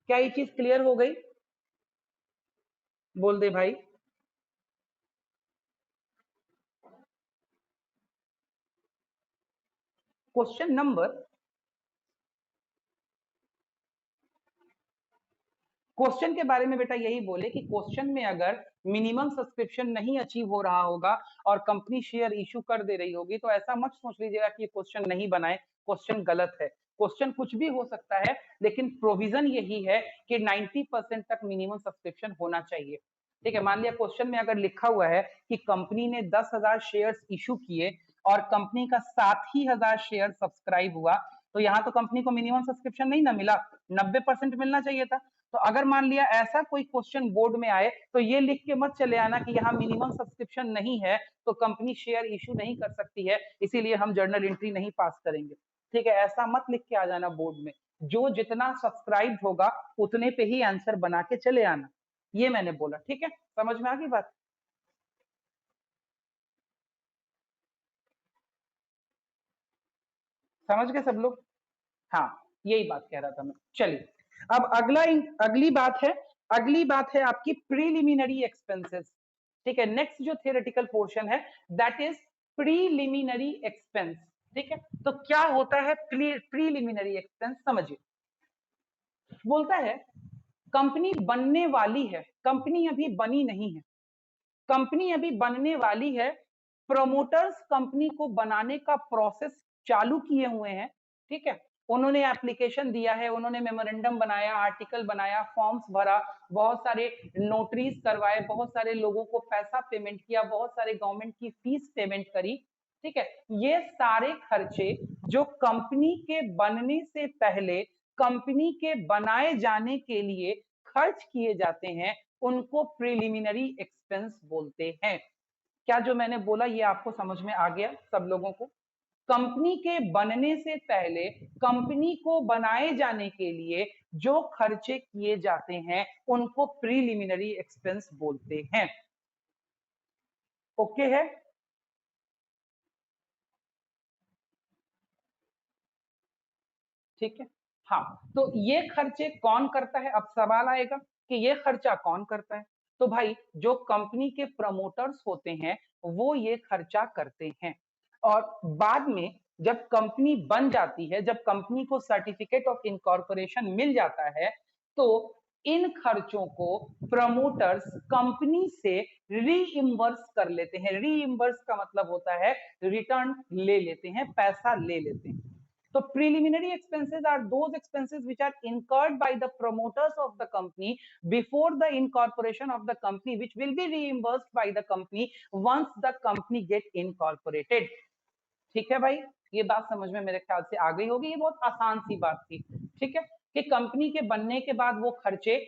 क्या ये चीज क्लियर हो गई, बोल दे भाई। क्वेश्चन नंबर क्वेश्चन के बारे में बेटा यही बोले कि क्वेश्चन में अगर मिनिमम सब्सक्रिप्शन नहीं अचीव हो रहा होगा और कंपनी शेयर इशू कर दे रही होगी तो ऐसा मत सोच लीजिएगा कि क्वेश्चन नहीं बनाए, क्वेश्चन गलत है। क्वेश्चन कुछ भी हो सकता है, लेकिन प्रोविजन यही है कि 90% तक मिनिमम सब्सक्रिप्शन होना चाहिए। ठीक है, मान लिया क्वेश्चन में अगर लिखा हुआ है कि कंपनी ने 10,000 शेयर इशू किए और कंपनी का 7,000 शेयर सब्सक्राइब हुआ, तो यहाँ तो कंपनी को मिनिमम सब्सक्रिप्शन नहीं ना मिला, 90% मिलना चाहिए था। तो अगर मान लिया ऐसा कोई क्वेश्चन बोर्ड में आए तो ये लिख के मत चले आना कि यहाँ मिनिमम सब्सक्रिप्शन नहीं है तो कंपनी शेयर इशू नहीं कर सकती है, इसीलिए हम जर्नल एंट्री नहीं पास करेंगे। ठीक है, ऐसा मत लिख के आ जाना बोर्ड में। जो जितना सब्सक्राइब होगा उतने पे ही आंसर बना के चले आना, ये मैंने बोला। ठीक है, समझ में आ गई बात? समझ गए सब लोग? हाँ, यही बात कह रहा था मैं। चलिए, अब अगली बात है आपकी प्रीलिमिनरी एक्सपेंसेस। ठीक है, नेक्स्ट जो थियोरेटिकल पोर्शन है दैट इज प्रीलिमिनरी एक्सपेंस। ठीक है, तो क्या होता है प्रीलिमिनरी एक्सपेंस, समझिए। बोलता है कंपनी बनने वाली है, कंपनी अभी बनी नहीं है, कंपनी अभी बनने वाली है, प्रमोटर्स कंपनी को बनाने का प्रोसेस चालू किए हुए हैं। ठीक है, उन्होंने एप्लीकेशन दिया है, उन्होंने मेमोरेंडम बनाया, आर्टिकल बनाया, फॉर्म्स भरा, बहुत सारे नोटरीज करवाए, बहुत सारे लोगों को पैसा पेमेंट किया, बहुत सारे गवर्नमेंट की फीस पेमेंट करी। ठीक है, ये सारे खर्चे जो कंपनी के बनने से पहले कंपनी के बनाए जाने के लिए खर्च किए जाते हैं उनको प्रीलिमिनरी एक्सपेंस बोलते हैं। क्या जो मैंने बोला ये आपको समझ में आ गया सब लोगों को? कंपनी के बनने से पहले कंपनी को बनाए जाने के लिए जो खर्चे किए जाते हैं उनको प्रीलिमिनरी एक्सपेंस बोलते हैं। ओके है? ठीक है, हाँ। तो ये खर्चे कौन करता है, अब सवाल आएगा कि ये खर्चा कौन करता है। तो भाई जो कंपनी के प्रमोटर्स होते हैं वो ये खर्चा करते हैं, और बाद में जब कंपनी बन जाती है, जब कंपनी को सर्टिफिकेट ऑफ इनकॉर्पोरेशन मिल जाता है, तो इन खर्चों को प्रमोटर्स कंपनी से रीइंबर्स कर लेते हैं। रीइंबर्स का मतलब होता है रिटर्न ले लेते हैं, पैसा ले लेते हैं। So preliminary expenses are those expenses which are incurred by the promoters of the company before the incorporation of the company, which will be reimbursed by the company once the company get incorporated. ठीक है भाई, ये बात समझ में मेरे ख्याल से आ गई होगी, ये बहुत आसान सी बात थी। ठीक है, कि कंपनी के बनने के बाद वो खर्चे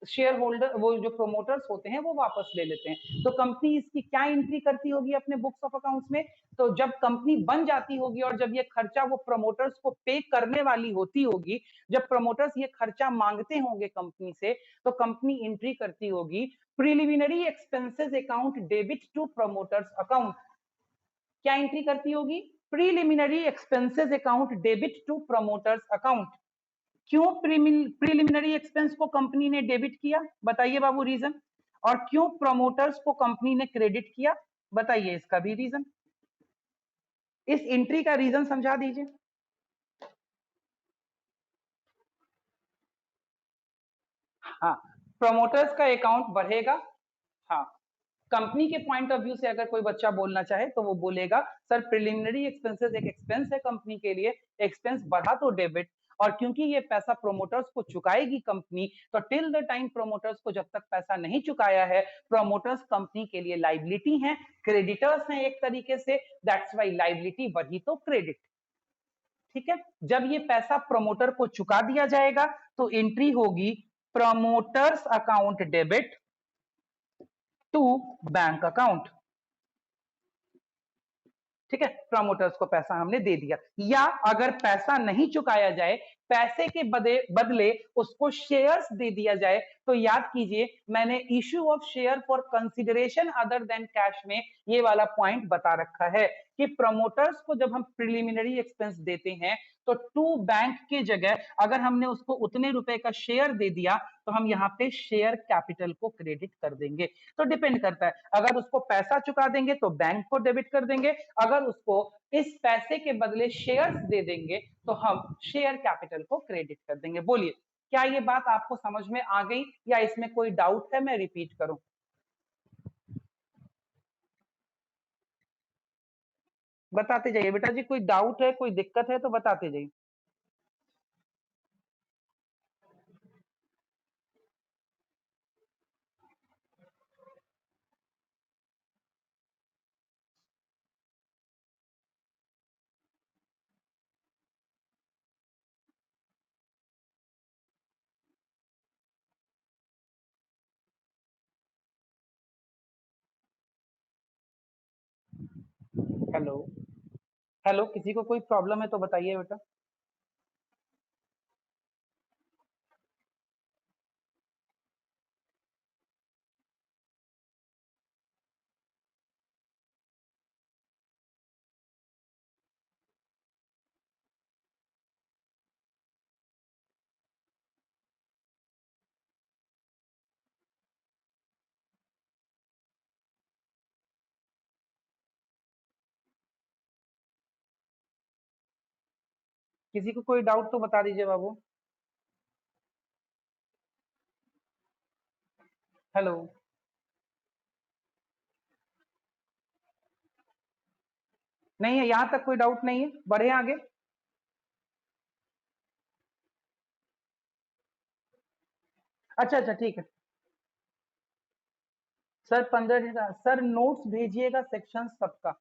शेयर होल्डर, वो जो प्रोमोटर्स होते हैं वो वापस ले लेते हैं। तो कंपनी इसकी क्या एंट्री करती होगी अपने बुक्स ऑफ अकाउंट्स में? तो जब कंपनी बन जाती होगी और जब ये खर्चा वो प्रमोटर्स को पे करने वाली होती होगी, जब प्रमोटर्स ये खर्चा मांगते होंगे कंपनी से, तो कंपनी एंट्री करती होगी preliminary expenses account debit to promoters account. क्या एंट्री करती होगी? Preliminary expenses account debit to promoters account. क्यों प्रीलिमिनरी एक्सपेंस को कंपनी ने डेबिट किया, बताइए बाबू रीजन। और क्यों प्रमोटर्स को कंपनी ने क्रेडिट किया, बताइए इसका भी रीजन। इस एंट्री का रीजन समझा दीजिए। हाँ, प्रमोटर्स का अकाउंट बढ़ेगा। हाँ, कंपनी के पॉइंट ऑफ व्यू से अगर कोई बच्चा बोलना चाहे तो वो बोलेगा सर प्रिलिमिनरी एक्सपेंसेस एक एक्सपेंस है कंपनी के लिए, एक्सपेंस बढ़ा तो डेबिट, और क्योंकि ये पैसा प्रोमोटर्स को चुकाएगी कंपनी, तो टिल द टाइम प्रोमोटर्स को जब तक पैसा नहीं चुकाया है, प्रोमोटर्स कंपनी के लिए लाइबिलिटी हैं, क्रेडिटर्स हैं एक तरीके से, दैट्स वाई लाइबिलिटी बढ़ी तो क्रेडिट। ठीक है, जब ये पैसा प्रोमोटर को चुका दिया जाएगा तो एंट्री होगी promoters account debit to bank account. ठीक है, प्रमोटर्स को पैसा हमने दे दिया, या अगर पैसा नहीं चुकाया जाए, पैसे के बदले उसको शेयर्स दे दिया जाए, तो याद कीजिए मैंने issue of share for consideration other than cash में ये वाला पॉइंट बता रखा है कि प्रमोटर्स को जब हम प्रिलिमिनरी एक्सपेंस देते हैं तो टू बैंक के जगह अगर हमने उसको उतने रुपए का शेयर दे दिया तो हम यहाँ पे शेयर कैपिटल को क्रेडिट कर देंगे। तो डिपेंड करता है, अगर उसको पैसा चुका देंगे तो बैंक को डेबिट कर देंगे, अगर उसको इस पैसे के बदले शेयर्स दे देंगे तो हम शेयर कैपिटल को क्रेडिट कर देंगे। बोलिए क्या ये बात आपको समझ में आ गई या इसमें कोई डाउट है, मैं रिपीट करूं? बताते जाइए बेटा जी, कोई डाउट है, कोई दिक्कत है तो बताते जाइए। हेलो। हेलो, किसी को कोई प्रॉब्लम है तो बताइए बेटा। किसी को कोई डाउट तो बता दीजिए बाबू। हेलो। नहीं है, यहां तक कोई डाउट नहीं है, बढ़े आगे। अच्छा अच्छा, ठीक है। सर 15 दिन का सर, नोट्स भेजिएगा सेक्शन सबका।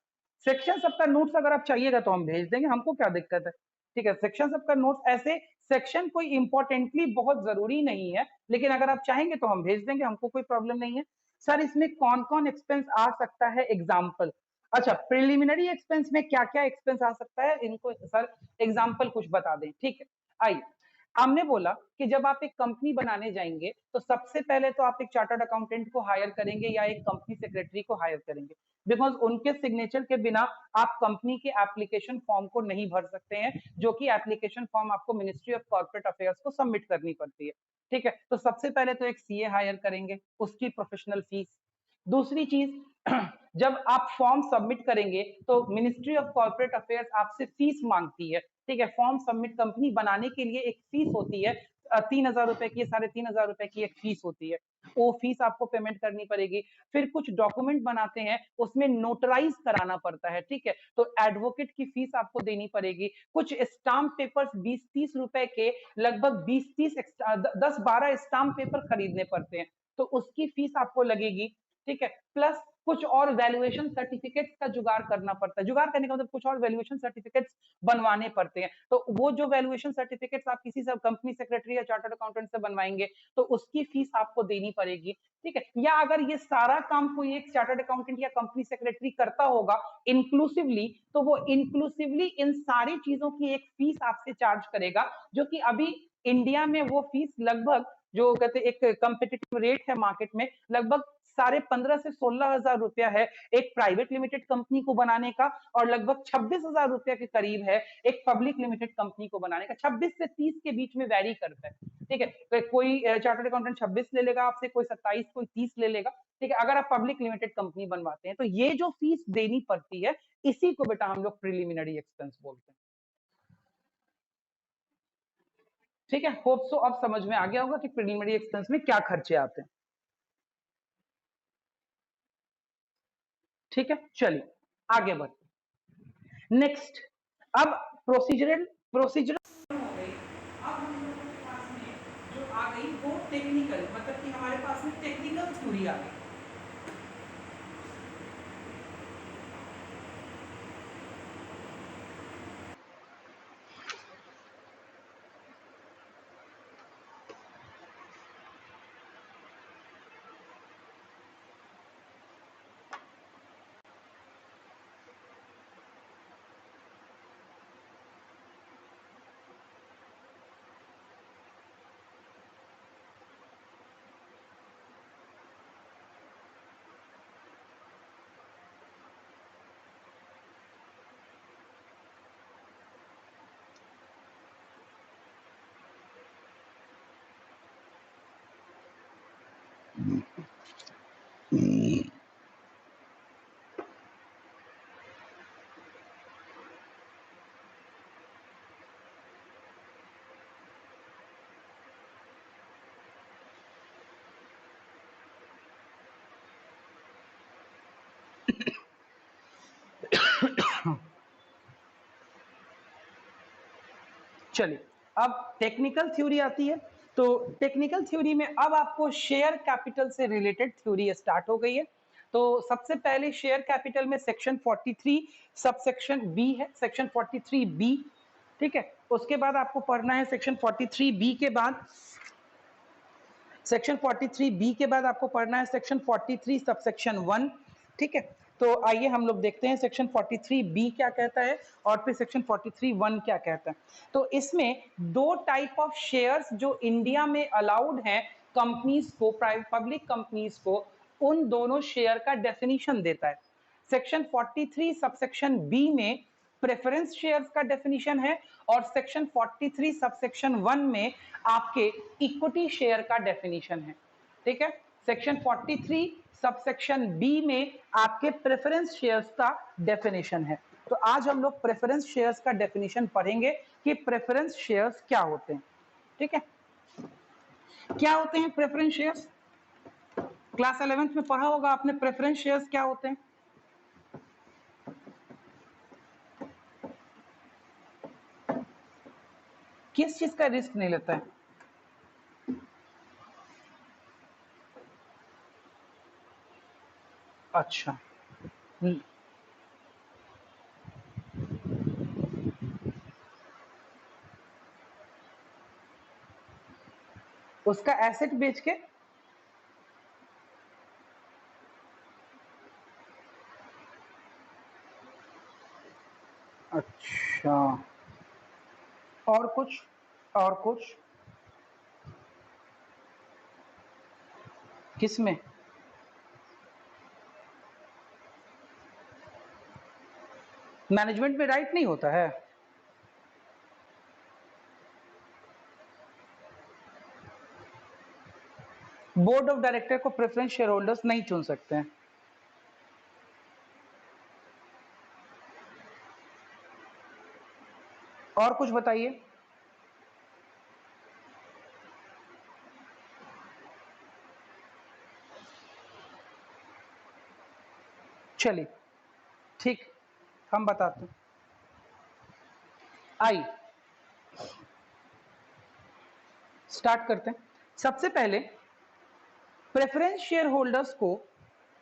सेक्शन सबका नोट्स अगर आप चाहिएगा तो हम भेज देंगे, हमको क्या दिक्कत है। ठीक है, सेक्शन सबका नोट्स ऐसे, सेक्शन कोई इंपॉर्टेंटली बहुत जरूरी नहीं है, लेकिन अगर आप चाहेंगे तो हम भेज देंगे, हमको कोई प्रॉब्लम नहीं है। सर इसमें कौन कौन एक्सपेंस आ सकता है, एग्जाम्पल। अच्छा, प्रिलिमिनरी एक्सपेंस में क्या क्या एक्सपेंस आ सकता है, इनको सर एग्जाम्पल कुछ बता दें, ठीक है। आइए, हमने बोला कि जब आप एक कंपनी बनाने जाएंगे तो सबसे पहले तो आप एक चार्टर्ड अकाउंटेंट को हायर करेंगे या एक कंपनी सेक्रेटरी को हायर करेंगे, बिकॉज उनके सिग्नेचर के बिना आप कंपनी के एप्लीकेशन फॉर्म को नहीं भर सकते हैं, जो कि एप्लीकेशन फॉर्म आपको मिनिस्ट्री ऑफ कॉर्पोरेट अफेयर्स को सबमिट करनी पड़ती है। ठीक है, तो सबसे पहले तो एक सीए हायर करेंगे, उसकी प्रोफेशनल फीस। दूसरी चीज, जब आप फॉर्म सबमिट करेंगे तो मिनिस्ट्री ऑफ कॉर्पोरेट अफेयर्स आपसे फीस मांगती है। ठीक है, फॉर्म सबमिट कंपनी बनाने के लिए एक फीस होती है, 3,000 रुपए की, 3,500 रुपए की एक फीस होती है, वो फीस आपको पेमेंट करनी पड़ेगी। फिर कुछ डॉक्यूमेंट बनाते हैं, उसमें नोटराइज कराना पड़ता है, ठीक है, तो एडवोकेट की फीस आपको देनी पड़ेगी। कुछ स्टाम्प पेपर्स 20-30 रुपए के, लगभग 10-12 स्टाम्प पेपर खरीदने पड़ते हैं, तो उसकी फीस आपको लगेगी। ठीक है, प्लस कुछ और वैल्यूएशन सर्टिफिकेट्स का जुगाड़ करना पड़ता है, जुगाड़ करने का मतलब कुछ और वैल्यूएशन सर्टिफिकेट्स बनवाने पड़ते हैं, तो वो जो वैल्यूएशन सर्टिफिकेट्स आप किसी से कंपनी सेक्रेटरी या चार्टर्ड अकाउंटेंट से बनवाएंगे तो उसकी फीस आपको देनी पड़ेगी। ठीक है, या अगर ये सारा काम कोई एक चार्टर्ड अकाउंटेंट या कंपनी सेक्रेटरी करता होगा इंक्लूसिवली, तो वो इंक्लूसिवली इन सारी चीजों की एक फीस आपसे चार्ज करेगा, जो कि अभी इंडिया में वो फीस लगभग, जो कहते एक कंपिटिटिव रेट है मार्केट में, लगभग 15,000 से 16,000 रुपया है एक प्राइवेट लिमिटेड कंपनी को बनाने का, और लगभग 26,000 रुपया के करीब है एक पब्लिक लिमिटेड कंपनी को बनाने का। 26 से 30 के बीच में वैरी करता है। ठीक है, तो कोई चार्टर्ड अकाउंटेंट 26 ले लेगा आपसे, कोई 27, कोई 30 ले लेगा। ठीक है, अगर आप पब्लिक लिमिटेड कंपनी बनवाते हैं तो ये जो फीस देनी पड़ती है, इसी को बेटा हम लोग प्रिलिमिनरी एक्सपेंस बोलते हैं। ठीक है, होप सो अब समझ में आ गया होगा कि प्रिलिमिनरी एक्सपेंस में क्या खर्चे आते हैं। ठीक है, चलिए आगे बढ़ते। नेक्स्ट, अब प्रोसीजरल प्रोसीजरल हो गई। अब हम लोगों के पास में जो आ गई वो टेक्निकल, मतलब कि हमारे पास में टेक्निकल थ्योरी आ गई। चलिए अब टेक्निकल थ्योरी आती है। तो टेक्निकल थ्योरी में अब आपको शेयर कैपिटल से रिलेटेड थ्योरी स्टार्ट हो गई है। तो सबसे पहले शेयर कैपिटल में सेक्शन 43 सबसेक्शन बी है, सेक्शन 43 बी, ठीक है। उसके बाद आपको पढ़ना है सेक्शन 43 बी के बाद, सेक्शन 43 बी के बाद आपको पढ़ना है सेक्शन 43 सबसेक्शन 1, ठीक है। तो आइए हम लोग देखते हैं सेक्शन 43 बी क्या कहता है और फिर सेक्शन 43 1 क्या कहता है। तो इसमें दो टाइप ऑफ शेयर्स जो इंडिया में अलाउड हैं कंपनीज को, प्राइवेट पब्लिक कंपनीज को, उन दोनों शेयर का डेफिनेशन देता है। सेक्शन 43 सबसेक्शन बी में प्रेफरेंस शेयर्स का डेफिनेशन है और सेक्शन 43 सबसेक्शन 1 में आपके इक्विटी शेयर का डेफिनेशन है, ठीक है। सेक्शन 43 सबसेक्शन बी में आपके प्रेफरेंस शेयर्स का डेफिनेशन है। तो आज हम लोग प्रेफरेंस शेयर्स का डेफिनेशन पढ़ेंगे कि प्रेफरेंस शेयर्स क्या होते हैं, ठीक है। क्या होते हैं प्रेफरेंस शेयर्स? क्लास 11th में पढ़ा होगा आपने प्रेफरेंस शेयर्स क्या होते हैं। किस चीज का रिस्क नहीं लेता है? अच्छा, उसका एसेट बेच के, अच्छा, और कुछ, और कुछ किसमें? मैनेजमेंट में राइट नहीं होता है? बोर्ड ऑफ डायरेक्टर को प्रेफरेंस शेयर होल्डर्स नहीं चुन सकते हैं। और कुछ बताइए। चलिए ठीक, हम बताते हैं। आई स्टार्ट करते हैं। सबसे पहले प्रेफरेंस शेयर होल्डर्स को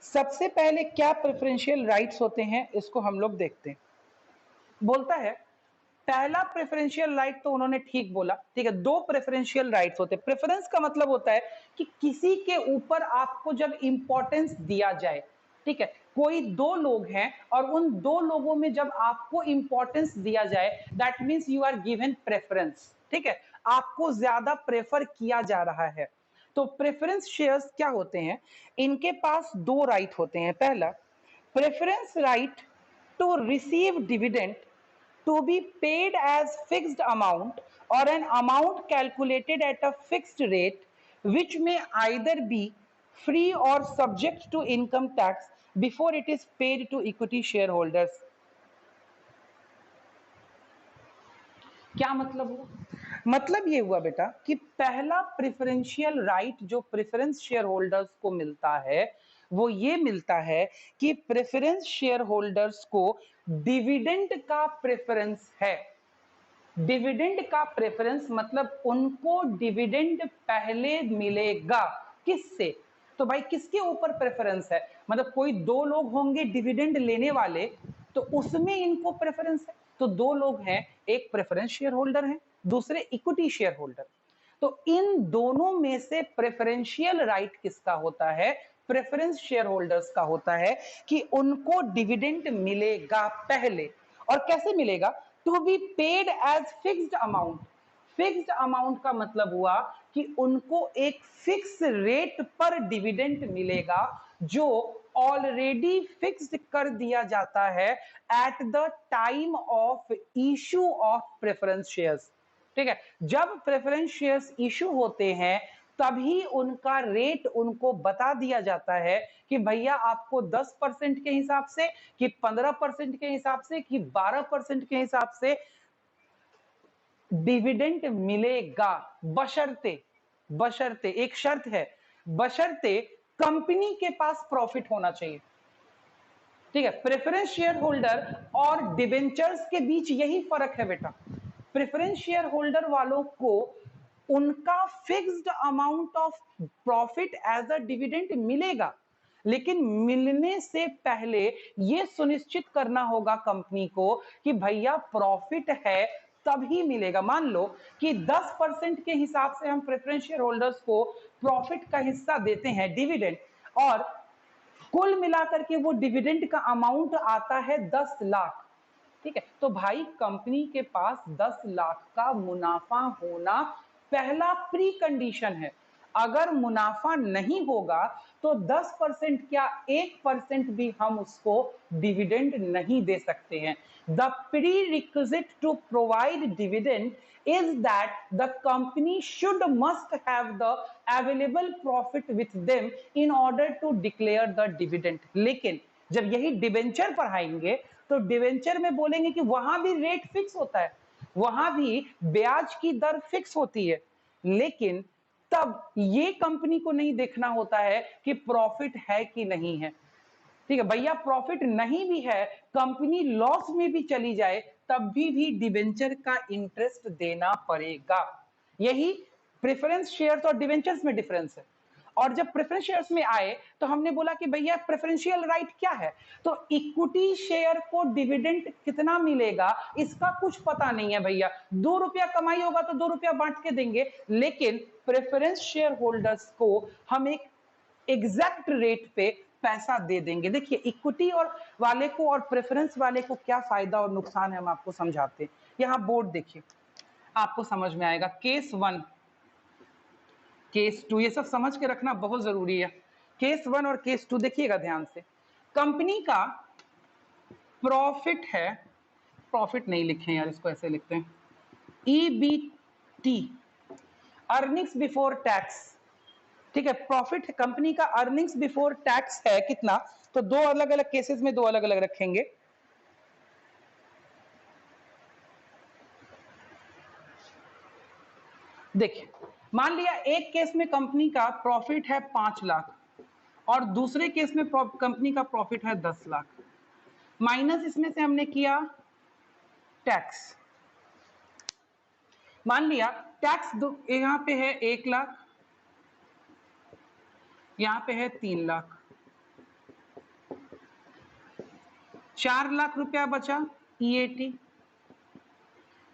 सबसे पहले क्या प्रेफरेंशियल राइट्स होते हैं इसको हम लोग देखते हैं। बोलता है पहला प्रेफरेंशियल राइट, तो उन्होंने ठीक बोला, ठीक है। दो प्रेफरेंशियल राइट्स होते हैं। प्रेफरेंस का मतलब होता है कि किसी के ऊपर आपको जब इंपॉर्टेंस दिया जाए, ठीक है। कोई दो लोग हैं और उन दो लोगों में जब आपको इंपॉर्टेंस दिया जाए, that means you are given preference, ठीक है। आपको ज्यादा प्रेफर किया जा रहा है। तो प्रेफरेंस शेयर्स क्या होते हैं? इनके पास दो राइट होते हैं। पहला, preference right to receive dividend to be paid as fixed amount or an amount calculated at a fixed rate which may either be free or subject to income tax before it is paid to equity shareholders। क्या मतलब हुआ? मतलब ये हुआ बेटा कि पहला preferential right जो प्रेफरेंस शेयर होल्डर्स को मिलता है वो ये मिलता है कि प्रेफरेंस शेयर होल्डर्स को डिविडेंड का प्रेफरेंस है। डिविडेंड का प्रेफरेंस मतलब उनको डिविडेंड पहले मिलेगा। किससे? तो भाई किसके ऊपर प्रेफरेंस है? मतलब कोई दो लोग होंगे डिविडेंड लेने वाले, तो उसमें इनको प्रेफरेंस है। तो दो लोग हैं, एक प्रेफरेंस शेयर होल्डर है, दूसरे इक्विटी शेयर होल्डर। तो इन दोनों में से प्रेफरेंशियल राइट किसका होता है? प्रेफरेंस शेयर होल्डर्स का होता है कि उनको डिविडेंड मिलेगा पहले। और कैसे मिलेगा? To be paid as fixed amount. Fixed amount का मतलब हुआ कि उनको एक फिक्स रेट पर डिविडेंड मिलेगा जो ऑलरेडी फिक्स्ड कर दिया जाता है at the time of issue of preference shares, ठीक है। जब प्रेफरेंस शेयर्स इशू होते हैं तभी उनका रेट उनको बता दिया जाता है कि भैया आपको 10% के हिसाब से, कि 15% के हिसाब से, कि 12% के हिसाब से डिविडेंड मिलेगा। बशर्ते, बशर्ते एक शर्त है, बशर्ते कंपनी के पास प्रॉफिट होना चाहिए, ठीक है। प्रेफरेंस शेयर होल्डर और डिवेंचर्स के बीच यही फर्क है बेटा। प्रेफरेंस शेयर होल्डर वालों को उनका fixed amount of profit as a dividend मिलेगा, लेकिन मिलने से पहले यह सुनिश्चित करना होगा कंपनी को कि भैया प्रॉफिट है तभी मिलेगा। मान लो कि 10% के हिसाब से हम प्रेफरेंस शेयर होल्डर्स को प्रॉफिट का हिस्सा देते हैं डिविडेंड, और कुल मिलाकर के वो डिविडेंड का अमाउंट आता है 10 लाख। ठीक है, तो भाई कंपनी के पास 10 लाख का मुनाफा होना पहला प्री कंडीशन है। अगर मुनाफा नहीं होगा तो 10% क्या 1% भी हम उसको डिविडेंड नहीं दे सकते हैं। The prerequisite to provide dividend is that the company should must have the available profit with them in order to declare the dividend। लेकिन जब यही डिवेंचर पढ़ाएंगे तो डिवेंचर में बोलेंगे कि वहां भी रेट फिक्स होता है, वहां भी ब्याज की दर फिक्स होती है, लेकिन तब ये कंपनी को नहीं देखना होता है कि प्रॉफिट है कि नहीं है। ठीक है भैया, प्रॉफिट नहीं भी है, कंपनी लॉस में भी चली जाए, तब भी डिवेंचर का इंटरेस्ट देना पड़ेगा। यही प्रेफरेंस शेयर्स और डिवेंचर्स में डिफरेंस है। और जब प्रेफरेंस शेयर्स में आए तो हमने बोला कि भैया प्रेफरेंशियल राइट क्या है, तो इक्विटी शेयर को डिविडेंड कितना मिलेगा इसका कुछ पता नहीं है भैया। 2 रुपया कमाई होगा तो 2 रुपया बांट के देंगे, लेकिन प्रेफरेंस शेयर होल्डर्स को हम एक एग्जैक्ट रेट पे पैसा दे देंगे। देखिए इक्विटी और वाले को और प्रेफरेंस वाले को क्या फायदा और नुकसान है हम आपको समझाते हैं। यहां बोर्ड देखिए, आपको समझ में आएगा। केस 1, केस 2, ये सब समझ के रखना बहुत जरूरी है। केस 1 और केस 2 देखिएगा ध्यान से। कंपनी का प्रॉफिट है, प्रॉफिट नहीं लिखे यार, इसको ऐसे लिखते हैं ईबीटी, अर्निंग्स बिफोर टैक्स। ठीक है, प्रॉफिट कंपनी का अर्निंग्स बिफोर टैक्स है कितना, तो दो अलग अलग केसेस में दो अलग अलग रखेंगे। देखिए मान लिया एक केस में कंपनी का प्रॉफिट है 5 लाख और दूसरे केस में कंपनी का प्रॉफिट है 10 लाख, माइनस इसमें से हमने किया टैक्स। मान लिया टैक्स यहां पे है 1 लाख, यहां पे है 3 लाख, 4 लाख रुपया बचा ईएटी,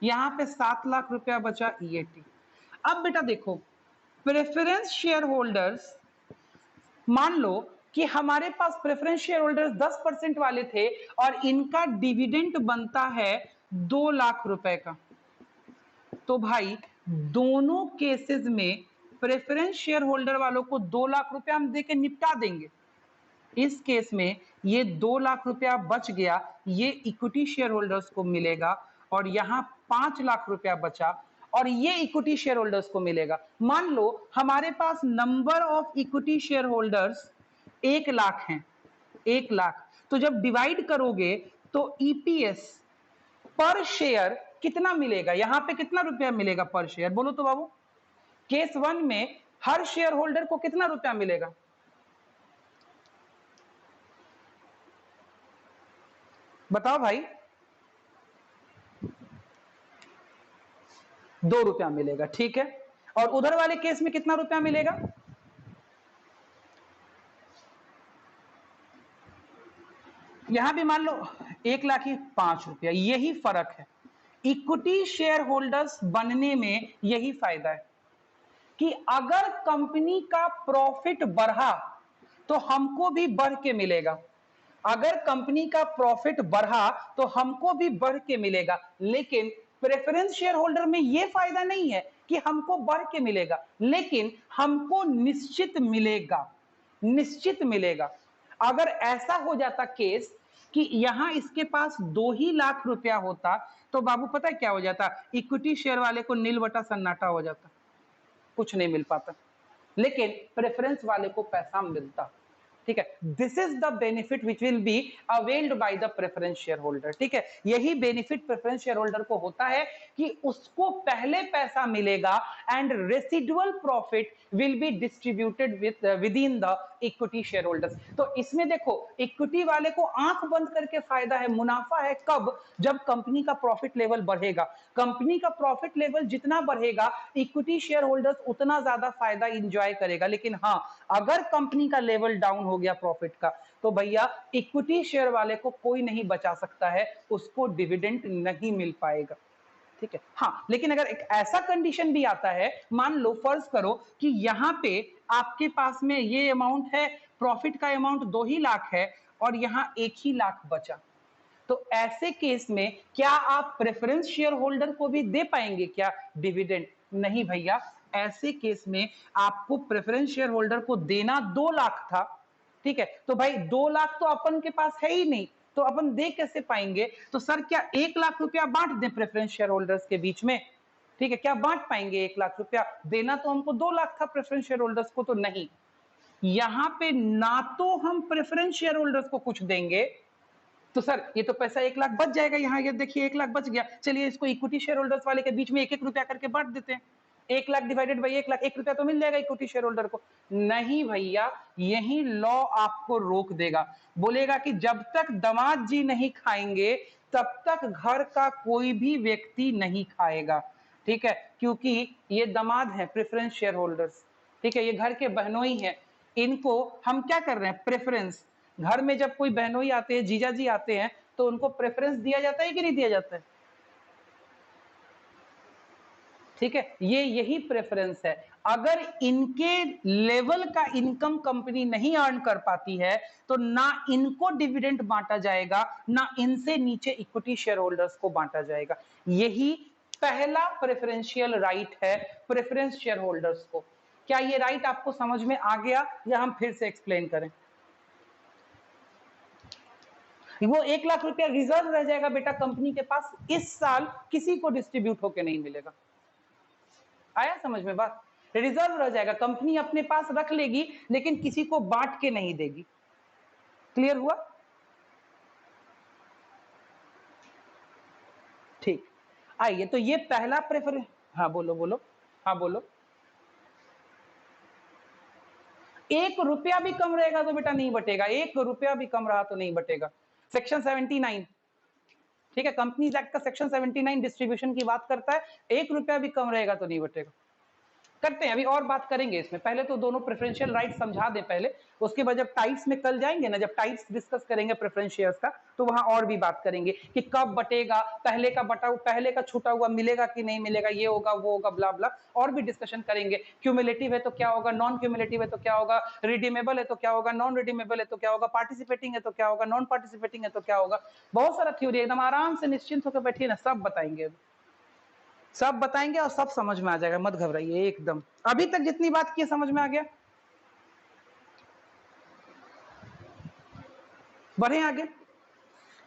यहां पे 7 लाख रुपया बचा ईएटी। अब बेटा देखो, प्रेफरेंस शेयर होल्डर्स, मान लो कि हमारे पास प्रेफरेंस शेयर होल्डर्स 10% वाले थे और इनका डिविडेंड बनता है 2 लाख रुपए का, तो भाई दोनों केसेस में प्रेफरेंस शेयर होल्डर वालों को 2 लाख रुपया हम देके निपटा देंगे। इस केस में ये 2 लाख रुपया बच गया, ये इक्विटी शेयर होल्डर्स को मिलेगा, और यहां 5 लाख रुपया बचा और ये इक्विटी शेयर होल्डर्स को मिलेगा। मान लो हमारे पास number of equity shareholders 1 lakh हैं, 1 लाख, तो जब डिवाइड करोगे तो ईपीएस पर शेयर कितना मिलेगा, यहां पे कितना रुपया मिलेगा पर शेयर, बोलो तो बाबू। केस 1 में हर शेयर होल्डर को कितना रुपया मिलेगा, बताओ भाई। 2 रुपया मिलेगा, ठीक है। और उधर वाले केस में कितना रुपया मिलेगा, यहां भी मान लो 1 लाख ही 5 रुपया। यही फर्क है इक्विटी शेयर होल्डर्स बनने में, यही फायदा है कि अगर कंपनी का प्रॉफिट बढ़ा तो हमको भी बढ़ के मिलेगा, अगर कंपनी का प्रॉफिट बढ़ा तो हमको भी बढ़ के मिलेगा। लेकिन प्रेफरेंस शेयर होल्डर में यह फायदा नहीं है कि हमको बढ़ के मिलेगा, लेकिन हमको निश्चित मिलेगा, निश्चित मिलेगा। अगर ऐसा हो जाता केस कि यहां इसके पास 2 ही लाख रुपया होता तो बाबू पता है क्या हो जाता, इक्विटी शेयर वाले को नील बटा सन्नाटा हो जाता, कुछ नहीं मिल पाता, लेकिन प्रेफरेंस वाले को पैसा मिलता। ठीक है, this is the benefit which will be availed by the preference share holder. ठीक है, यही बेनिफिट प्रेफरेंस शेयर होल्डर को होता है कि उसको पहले पैसा मिलेगा and residual profit will be distributed with in the equity share holders. तो इसमें देखो, इक्विटी वाले को आंख बंद करके फायदा है, मुनाफा है, कब? जब कंपनी का प्रॉफिट लेवल बढ़ेगा। कंपनी का प्रॉफिट लेवल जितना बढ़ेगा, इक्विटी शेयर होल्डर्स उतना ज्यादा फायदा इंजॉय करेगा। लेकिन हाँ, अगर कंपनी का लेवल डाउन हो गया प्रॉफिट का, तो भैया इक्विटी शेयर वाले को कोई नहीं बचा सकता है, उसको डिविडेंड नहीं मिल पाएगा। ठीक है, हाँ, लेकिन अगर एक ऐसा कंडीशन भी आता है, मान लो फर्ज करो कि यहां पे आपके पास में ये अमाउंट है, प्रॉफिट का अमाउंट 2 ही लाख है और यहां 1 ही लाख बचा, तो ऐसे केस में क्या आप प्रेफरेंस शेयर होल्डर को भी दे पाएंगे क्या डिविडेंड? नहीं भैया, ऐसे केस में आपको प्रेफरेंस शेयर होल्डर को देना 2 लाख था। ठीक है, तो भाई 2 लाख तो अपन के पास है ही नहीं, तो अपन दे कैसे पाएंगे? तो सर क्या 1 लाख रुपया बांट दें प्रेफरेंस शेयर होल्डर्स के बीच में? ठीक है, क्या बांट पाएंगे 1 लाख रुपया? देना तो हमको 2 लाख था प्रेफरेंस शेयर होल्डर्स को, तो नहीं। यहां पे ना तो हम प्रेफरेंस शेयर होल्डर्स को कुछ देंगे, तो सर ये तो पैसा 1 लाख बच जाएगा, यहाँ ये देखिए 1 लाख बच गया, चलिए इसको इक्विटी शेयर होल्डर्स वाले के बीच में 1-1 रुपया करके बांट देते हैं। 1 लाख डिवाइडेड बाई 1 लाख, 1 रुपया तो मिल जाएगा इक्विटी शेयर होल्डर को। नहीं भैया, यही लॉ आपको रोक देगा, बोलेगा कि जब तक दामाद जी नहीं खाएंगे तब तक घर का कोई भी व्यक्ति नहीं खाएगा। ठीक है, क्योंकि ये दामाद है प्रेफरेंस शेयर होल्डर्स। ठीक है, ये घर के बहनोई हैं, इनको हम क्या कर रहे हैं? प्रेफरेंस। घर में जब कोई बहनोई आते हैं, जीजा जी आते हैं, तो उनको प्रेफरेंस दिया जाता है कि नहीं दिया जाता है? ठीक है, ये यही प्रेफरेंस है। अगर इनके लेवल का इनकम कंपनी नहीं अर्न कर पाती है, तो ना इनको डिविडेंड बांटा जाएगा, ना इनसे नीचे इक्विटी शेयर होल्डर्स को बांटा जाएगा। यही पहला प्रेफरेंशियल राइट है प्रेफरेंस शेयर होल्डर्स को। क्या ये राइट आपको समझ में आ गया या हम फिर से एक्सप्लेन करें? वो 1 लाख रुपया रिजर्व रह जाएगा बेटा कंपनी के पास, इस साल किसी को डिस्ट्रीब्यूट होके नहीं मिलेगा। आया समझ में बात? रिजर्व रह जाएगा, कंपनी अपने पास रख लेगी लेकिन किसी को बांट के नहीं देगी। क्लियर हुआ? ठीक, आइए, तो ये पहला प्रेफरेंस। हाँ बोलो बोलो, हाँ बोलो। 1 रुपया भी कम रहेगा तो बेटा नहीं बटेगा, 1 रुपया भी कम रहा तो नहीं बटेगा। सेक्शन 79, ठीक है, कंपनीज एक्ट का सेक्शन 79 डिस्ट्रीब्यूशन की बात करता है, 1 रुपया भी कम रहेगा तो नहीं बटेगा। करते हैं, अभी और बात करेंगे इसमें, पहले तो दोनों प्रेफरेंशियल राइट समझा दें पहले, उसके बाद जब टाइप्स में कल जाएंगे ना, जब टाइप्स डिस्कस करेंगे प्रेफरेंस शेयर्स का, तो वहां और भी बात करेंगे कि कब बटेगा, पहले का बटा, पहले का छूटा हुआ मिलेगा कि नहीं मिलेगा, ये होगा वो होगा, ब्ला ब्ला, और भी डिस्कशन करेंगे। क्यूमुलेटिव है तो क्या होगा, नॉन क्यूमुलेटिव है तो क्या होगा, रिडीमेबल है तो क्या होगा, नॉन रिडीमेबल है तो क्या होगा, पार्टिसिपेटिंग है तो क्या होगा, नॉन पार्टिसिपेटिंग है तो क्या होगा, बहुत सारा थ्योरी, एकदम आराम से निश्चिंत होकर बैठिए ना, सब बताएंगे, सब बताएंगे और सब समझ में आ जाएगा, मत घबराइए एकदम। अभी तक जितनी बात की समझ में आ गया? बढ़े आगे।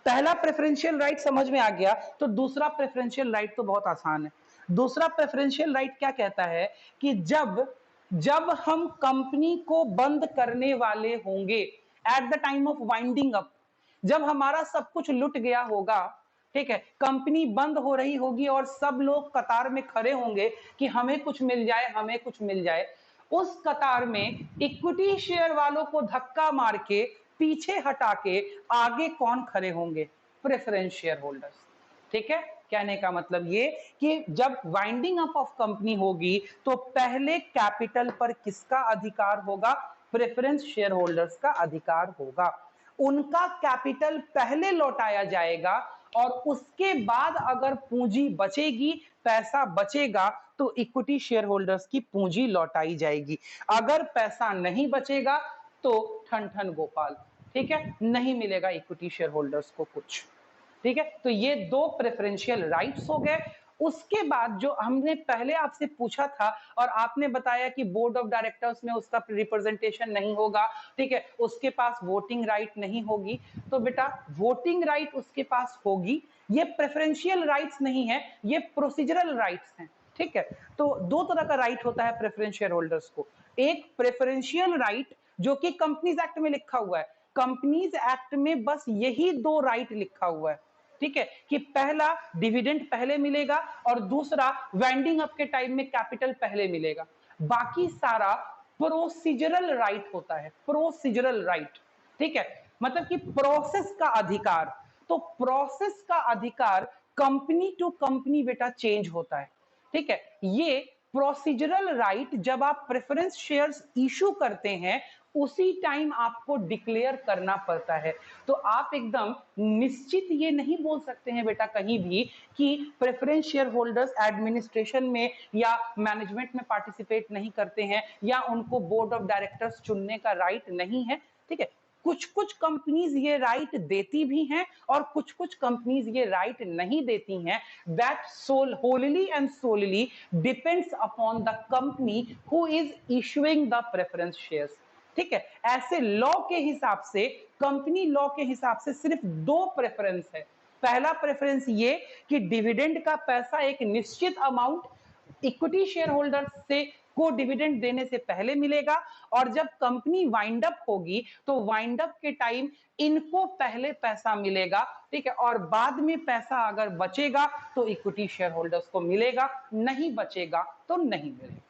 पहला प्रेफरेंशियल राइट समझ में आ गया, तो दूसरा प्रेफरेंशियल राइट तो बहुत आसान है। दूसरा प्रेफरेंशियल राइट क्या कहता है कि जब जब हम कंपनी को बंद करने वाले होंगे, at the time of winding up, जब हमारा सब कुछ लुट गया होगा, ठीक है, कंपनी बंद हो रही होगी और सब लोग कतार में खड़े होंगे कि हमें कुछ मिल जाए, हमें कुछ मिल जाए, उस कतार में इक्विटी शेयर वालों को धक्का मार के पीछे हटा के आगे कौन खड़े होंगे? Preference share holders. ठीक है, कहने का मतलब ये कि जब वाइंडिंग अप ऑफ कंपनी होगी तो पहले कैपिटल पर किसका अधिकार होगा? प्रेफरेंस शेयर होल्डर्स का अधिकार होगा। उनका कैपिटल पहले लौटाया जाएगा और उसके बाद अगर पूंजी बचेगी, पैसा बचेगा, तो इक्विटी शेयर होल्डर्स की पूंजी लौटाई जाएगी। अगर पैसा नहीं बचेगा तो ठन ठन गोपाल, ठीक है, नहीं मिलेगा इक्विटी शेयर होल्डर्स को कुछ। ठीक है, तो ये 2 प्रेफरेंशियल राइट्स हो गए। उसके बाद जो हमने पहले आपसे पूछा था और आपने बताया कि बोर्ड ऑफ डायरेक्टर्स में उसका रिप्रेजेंटेशन नहीं होगा, ठीक है, उसके पास वोटिंग राइट नहीं होगी, तो बेटा वोटिंग राइट उसके पास होगी। ये प्रेफरेंशियल राइट्स नहीं है, ये प्रोसीजरल राइट्स हैं। ठीक है, तो 2 तरह का राइट होता है प्रेफरेंस शेयर होल्डर्स को, एक प्रेफरेंशियल राइट जो कि कंपनीज एक्ट में लिखा हुआ है। कंपनीज एक्ट में बस यही 2 राइट लिखा हुआ है, ठीक है, कि पहला डिविडेंड पहले मिलेगा और दूसरा वाइंडिंग अप के टाइम में कैपिटल पहले मिलेगा। बाकी सारा प्रोसीजरल राइट होता है, प्रोसीजरल राइट, ठीक है, मतलब कि प्रोसेस का अधिकार। तो प्रोसेस का अधिकार कंपनी टू कंपनी बेटा चेंज होता है, ठीक है। ये प्रोसीजरल राइट जब आप प्रेफरेंस शेयर्स इशू करते हैं उसी टाइम आपको डिक्लेयर करना पड़ता है। तो आप एकदम निश्चित ये नहीं बोल सकते हैं बेटा कहीं भी कि प्रेफरेंस शेयर होल्डर्स एडमिनिस्ट्रेशन में या मैनेजमेंट में पार्टिसिपेट नहीं करते हैं या उनको बोर्ड ऑफ डायरेक्टर्स चुनने का राइट नहीं है, ठीक है। कुछ कुछ कंपनीज ये राइट देती भी हैं और कुछ कुछ कंपनीज ये राइट नहीं देती हैं। That wholly and solely depends upon the company who is issuing the preference shares, ठीक है। ऐसे लॉ के हिसाब से, कंपनी लॉ के हिसाब से सिर्फ 2 प्रेफरेंस है। पहला प्रेफरेंस ये कि डिविडेंड का पैसा एक निश्चित अमाउंट इक्विटी शेयर होल्डर से को डिविडेंड देने से पहले मिलेगा और जब कंपनी वाइंड अप होगी तो वाइंड अप के टाइम इनको पहले पैसा मिलेगा, ठीक है, और बाद में पैसा अगर बचेगा तो इक्विटी शेयर होल्डर्स को मिलेगा, नहीं बचेगा तो नहीं मिलेगा,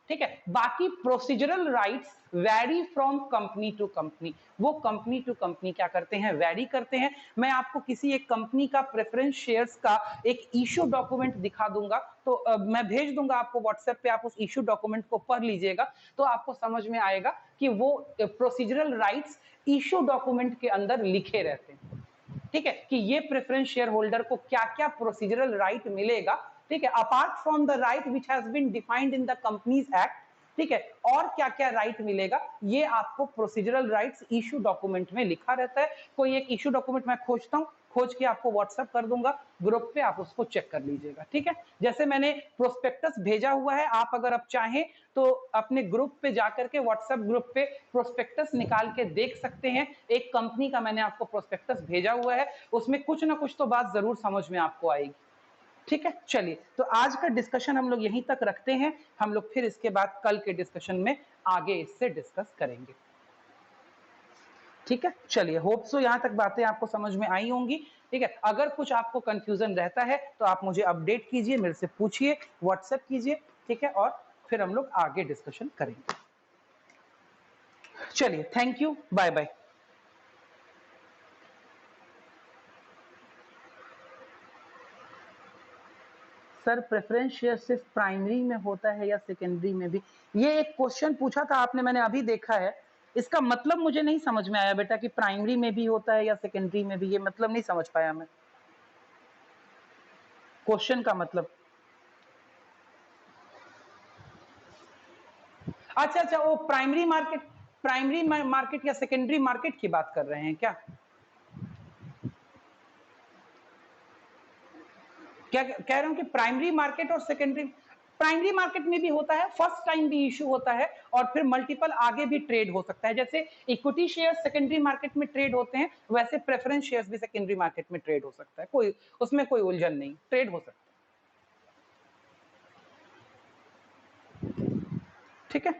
ठीक है। बाकी procedural rights vary from company to company, वो कंपनी टू कंपनी क्या करते हैं, वैरी करते हैं। मैं आपको किसी एक कंपनी का प्रेफरेंस शेयर्स का एक इशू डॉक्यूमेंट दिखा दूंगा, तो मैं भेज दूंगा आपको व्हाट्सएप पे, आप उस इशू डॉक्यूमेंट को पढ़ लीजिएगा तो आपको समझ में आएगा कि वो प्रोसीजरल राइट्स इशू डॉक्यूमेंट के अंदर लिखे रहते हैं, ठीक है, कि ये प्रेफरेंस शेयर होल्डर को क्या क्या प्रोसीजरल राइट मिलेगा, ठीक है, apart from the right which has been defined in the companies act, ठीक है, और क्या क्या राइट मिलेगा ये आपको प्रोसीजरल राइट्स इशू डॉक्यूमेंट में लिखा रहता है। कोई एक इशू डॉक्यूमेंट मैं खोजता हूं, खोज के आपको व्हाट्सएप कर दूंगा ग्रुप पे, आप उसको चेक कर लीजिएगा, ठीक है। जैसे मैंने प्रोस्पेक्टस भेजा हुआ है, आप अगर आप चाहें तो अपने ग्रुप पे जाकर के, व्हाट्सएप ग्रुप पे प्रोस्पेक्टस निकाल के देख सकते हैं। एक कंपनी का मैंने आपको प्रोस्पेक्टस भेजा हुआ है, उसमें कुछ ना कुछ तो बात जरूर समझ में आपको आएगी, ठीक है। चलिए, तो आज का डिस्कशन हम लोग यहीं तक रखते हैं, हम लोग फिर इसके बाद कल के डिस्कशन में आगे इससे डिस्कस करेंगे, ठीक है। चलिए, होप सो यहां तक बातें आपको समझ में आई होंगी, ठीक है। अगर कुछ आपको कंफ्यूजन रहता है तो आप मुझे अपडेट कीजिए, मेरे से पूछिए, व्हाट्सएप कीजिए, ठीक है, और फिर हम लोग आगे डिस्कशन करेंगे। चलिए, thank you, bye bye. Sir preference share सिर्फ प्राइमरी में होता है या सेकेंडरी में भी? ये एक क्वेश्चन पूछा था आपने, मैंने अभी देखा है, इसका मतलब मुझे नहीं समझ में आया बेटा कि प्राइमरी में भी होता है या सेकेंडरी में भी, ये मतलब नहीं समझ पाया मैं क्वेश्चन का मतलब। अच्छा अच्छा, वो प्राइमरी मार्केट या सेकेंडरी मार्केट की बात कर रहे हैं क्या? क्या कह रहे हो कि प्राइमरी मार्केट और सेकेंडरी? प्राइमरी मार्केट में भी होता है, फर्स्ट टाइम भी इशू होता है और फिर मल्टीपल आगे भी ट्रेड हो सकता है। जैसे इक्विटी शेयर सेकेंडरी मार्केट में ट्रेड होते हैं, वैसे प्रेफरेंस शेयर्स भी सेकेंडरी मार्केट में ट्रेड हो सकता है, कोई उसमें कोई उलझन नहीं, ट्रेड हो सकता है, ठीक है।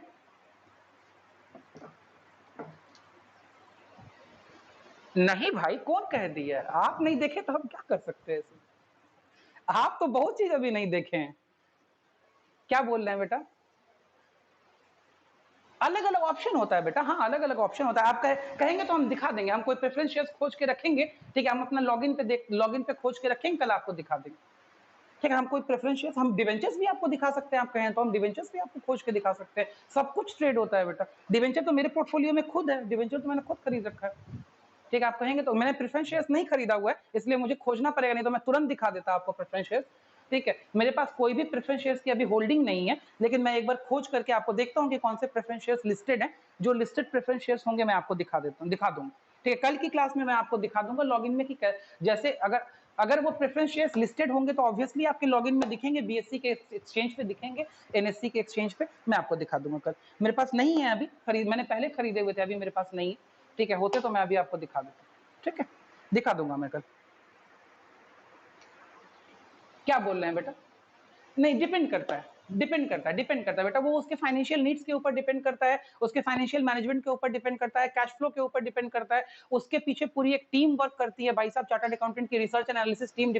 नहीं भाई, कौन कह दिया? आप नहीं देखे तो हम क्या कर सकते हैं इसमें? आप तो बहुत चीज अभी नहीं देखे हैं। क्या बोल रहे हैं बेटा? अलग अलग ऑप्शन होता है बेटा, हाँ अलग अलग ऑप्शन होता है। आप कहेंगे तो हम दिखा देंगे, हम कोई प्रेफरेंस शेयर्स खोज के रखेंगे, ठीक है, हम अपना लॉगिन पे खोज के रखेंगे, कल आपको दिखा देंगे, ठीक है। हम कोई प्रेफरेंस शेयर्स, हम डिवेंचर्स भी आपको दिखा सकते हैं, आप कहें तो हम डिवेंचर्स भी आपको खोज के दिखा सकते हैं। सब कुछ ट्रेड होता है बेटा। डिवेंचर तो मेरे पोर्टफोलियो में खुद है, डिवेंचर तो मैंने खुद खरीद रखा है, ठीक है। आप कहेंगे तो, मैंने प्रेफरेंस शेयर्स नहीं खरीदा हुआ है इसलिए मुझे खोजना पड़ेगा, नहीं तो मैं तुरंत दिखा देता आपको प्रेफरेंस शेयर्स, ठीक है। मेरे पास कोई भी प्रेफरेंस शेयर्स की अभी होल्डिंग नहीं है, लेकिन मैं एक बार खोज करके आपको देखता हूं कि कौन से प्रेफरेंस शेयर्स लिस्टेड हैं। जो लिस्टेड प्रेफरेंस शेयर्स होंगे मैं आपको दिखा दूंगा, ठीक है। कल की क्लास में मैं आपको दिखा दूंगा लॉगिन में कि जैसे अगर अगर वो प्रेफरेंस शेयर्स लिस्टेड होंगे तो ऑब्वियसली आपके लॉगिन में दिखेंगे, बीएससी के एक्सचेंज पे दिखेंगे, एनएससी के एक्सचेंज पे, मैं आपको दिखा दूंगा कल। मेरे पास नहीं है अभी, मैंने पहले खरीदे हुए थे, अभी मेरे पास नहीं है, ठीक है। होते तो मैं अभी आपको दिखा देता, ठीक है, दिखा दूंगा मैं कल। क्या बोल रहे हैं बेटा? नहीं, डिपेंड करता है, डिपेंड करता है बेटा, वो उसके फाइनेंशियल नीड्स के ऊपर डिपेंड करता है, उसके फाइनेंशियल मैनेजमेंट के ऊपर डिपेंड करता है, कैश फ्लो के ऊपर डिपेंड करता है, उसके पीछे पूरी एक टीम वर्क करती है भाई साहब, चार्टर्ड अकाउंटेंट की रिसर्च एनालिसिस टीम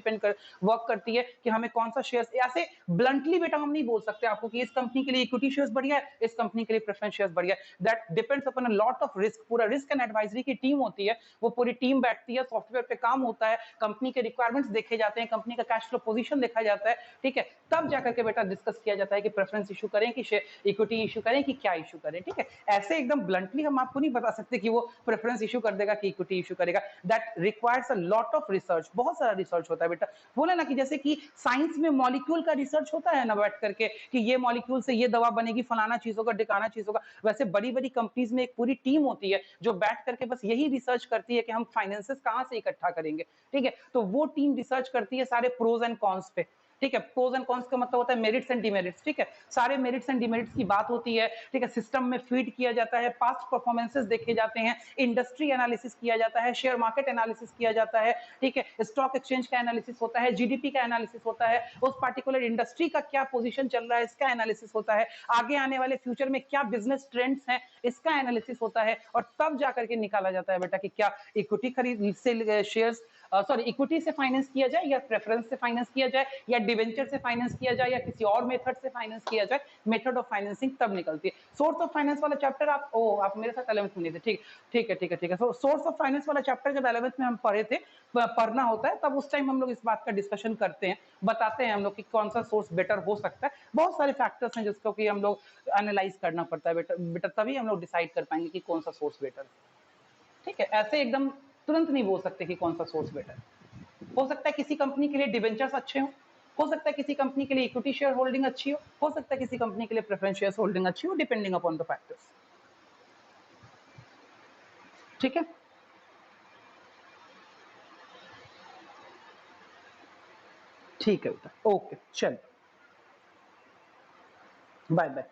वर्क करती है कि हमें कौन सा शेयर, ऐसे ब्लंटली बेटा हम नहीं बोल सकते आपको कि इस कंपनी के लिए इक्विटी शेयर्स बढ़िया है, इस कंपनी के लिए प्रेफरेंस शेयर्स बढ़िया है, that depends upon a lot of risk, पूरा रिस्क एंड एडवाइजरी की टीम होती है, वो पूरी टीम बैठती है, सॉफ्टवेयर पे काम होता है, कंपनी के रिक्वायरमेंट्स देखे जाते हैं, कंपनी का कैश फ्लो पोजीशन देखा जाता है, ठीक है, तब जाकर के बेटा डिस्कस किया जाता है कि प्रेफरेंस इशू करें कि इक्विटी इशू करें कि क्या इशू करें, ठीक है, ऐसे एकदम ब्लंटली हम आपको नहीं बता सकते कि वो प्रेफरेंस इशू कर देगा कि इक्विटी इशू करेगा, that requires a lot of research, बहुत सारा रिसर्च होता है बेटा, बोला ना कि जैसे कि साइंस में मॉलिक्यूल का रिसर्च होता है ना बैठ करके कि ये मॉलिक्यूल से ये दवा बनेगी, फलाना चीज होगा, ढिकाना चीज होगा, वैसे बड़ी बड़ी कंपनीज में एक पूरी टीम होती है जो बैठ करके बस यही रिसर्च करती है कि हम फाइनेंसेस कहां से इकट्ठा करेंगे, ठीक है, तो वो टीम रिसर्च करती है सारे प्रोज एंड कॉन्स पे, ठीक है, प्रोज एंड कॉन्स का मतलब होता है मेरिट्स एंड डिमेरिट्स, ठीक है, सारे मेरिट्स एंड डिमेरिट्स की बात होती है, ठीक है, सिस्टम में फीड किया जाता है, पास्ट परफॉर्मेंसेस देखे जाते हैं, इंडस्ट्री एनालिसिस किया जाता है, शेयर मार्केट एनालिसिस किया जाता है, ठीक है, स्टॉक एक्सचेंज का एनालिसिस होता है, जीडीपी का एनालिसिस होता है, उस पार्टिकुलर इंडस्ट्री का क्या पोजीशन चल रहा है इसका एनालिसिस होता है, आगे आने वाले फ्यूचर में क्या बिजनेस ट्रेंड्स हैं इसका एनालिसिस होता है, और तब जाकर के निकाला जाता है बेटा कि क्या इक्विटी खरीद से शेयर्स सॉरी इक्विटी से फाइनेंस किया जाए या प्रेफरेंस से फाइनेंस किया जाए या डिवेंचर से फाइनेंस किया जाए या किसी और मेथड से फाइनेंस किया जाए, मेथड ऑफ फाइनेंसिंग तब निकलती है। सोर्स ऑफ फाइनेंस वाला चैप्टर आप मेरे साथ 11th में नहीं थे, ठीक है, तो सोर्स ऑफ फाइनेंस वाला चैप्टर जब 11th में हम पढ़े थे, पढ़ना होता है तब उस टाइम हम लोग इस बात का डिस्कशन करते हैं, बताते हैं हम लोग कि कौन सा सोर्स बेटर हो सकता है, बहुत सारे फैक्टर्स हैं जिसको कि हम लोग एनालाइज करना पड़ता है बेटा बेटा, तभी हम लोग डिसाइड कर पाएंगे कि कौन सा सोर्स बेटर है, ठीक है, ऐसे एकदम तुरंत नहीं बोल सकते कि कौन सा सोर्स बेटर है, हो सकता है किसी कंपनी के लिए डिबेंचर्स अच्छे हो सकता है किसी कंपनी के लिए इक्विटी शेयर होल्डिंग अच्छी हो सकता है किसी कंपनी के लिए प्रेफरेंस शेयर होल्डिंग अच्छी हो, डिपेंडिंग अपॉन द फैक्टर्स, ठीक है, ठीक है बेटा, ओके, चल, बाय बाय।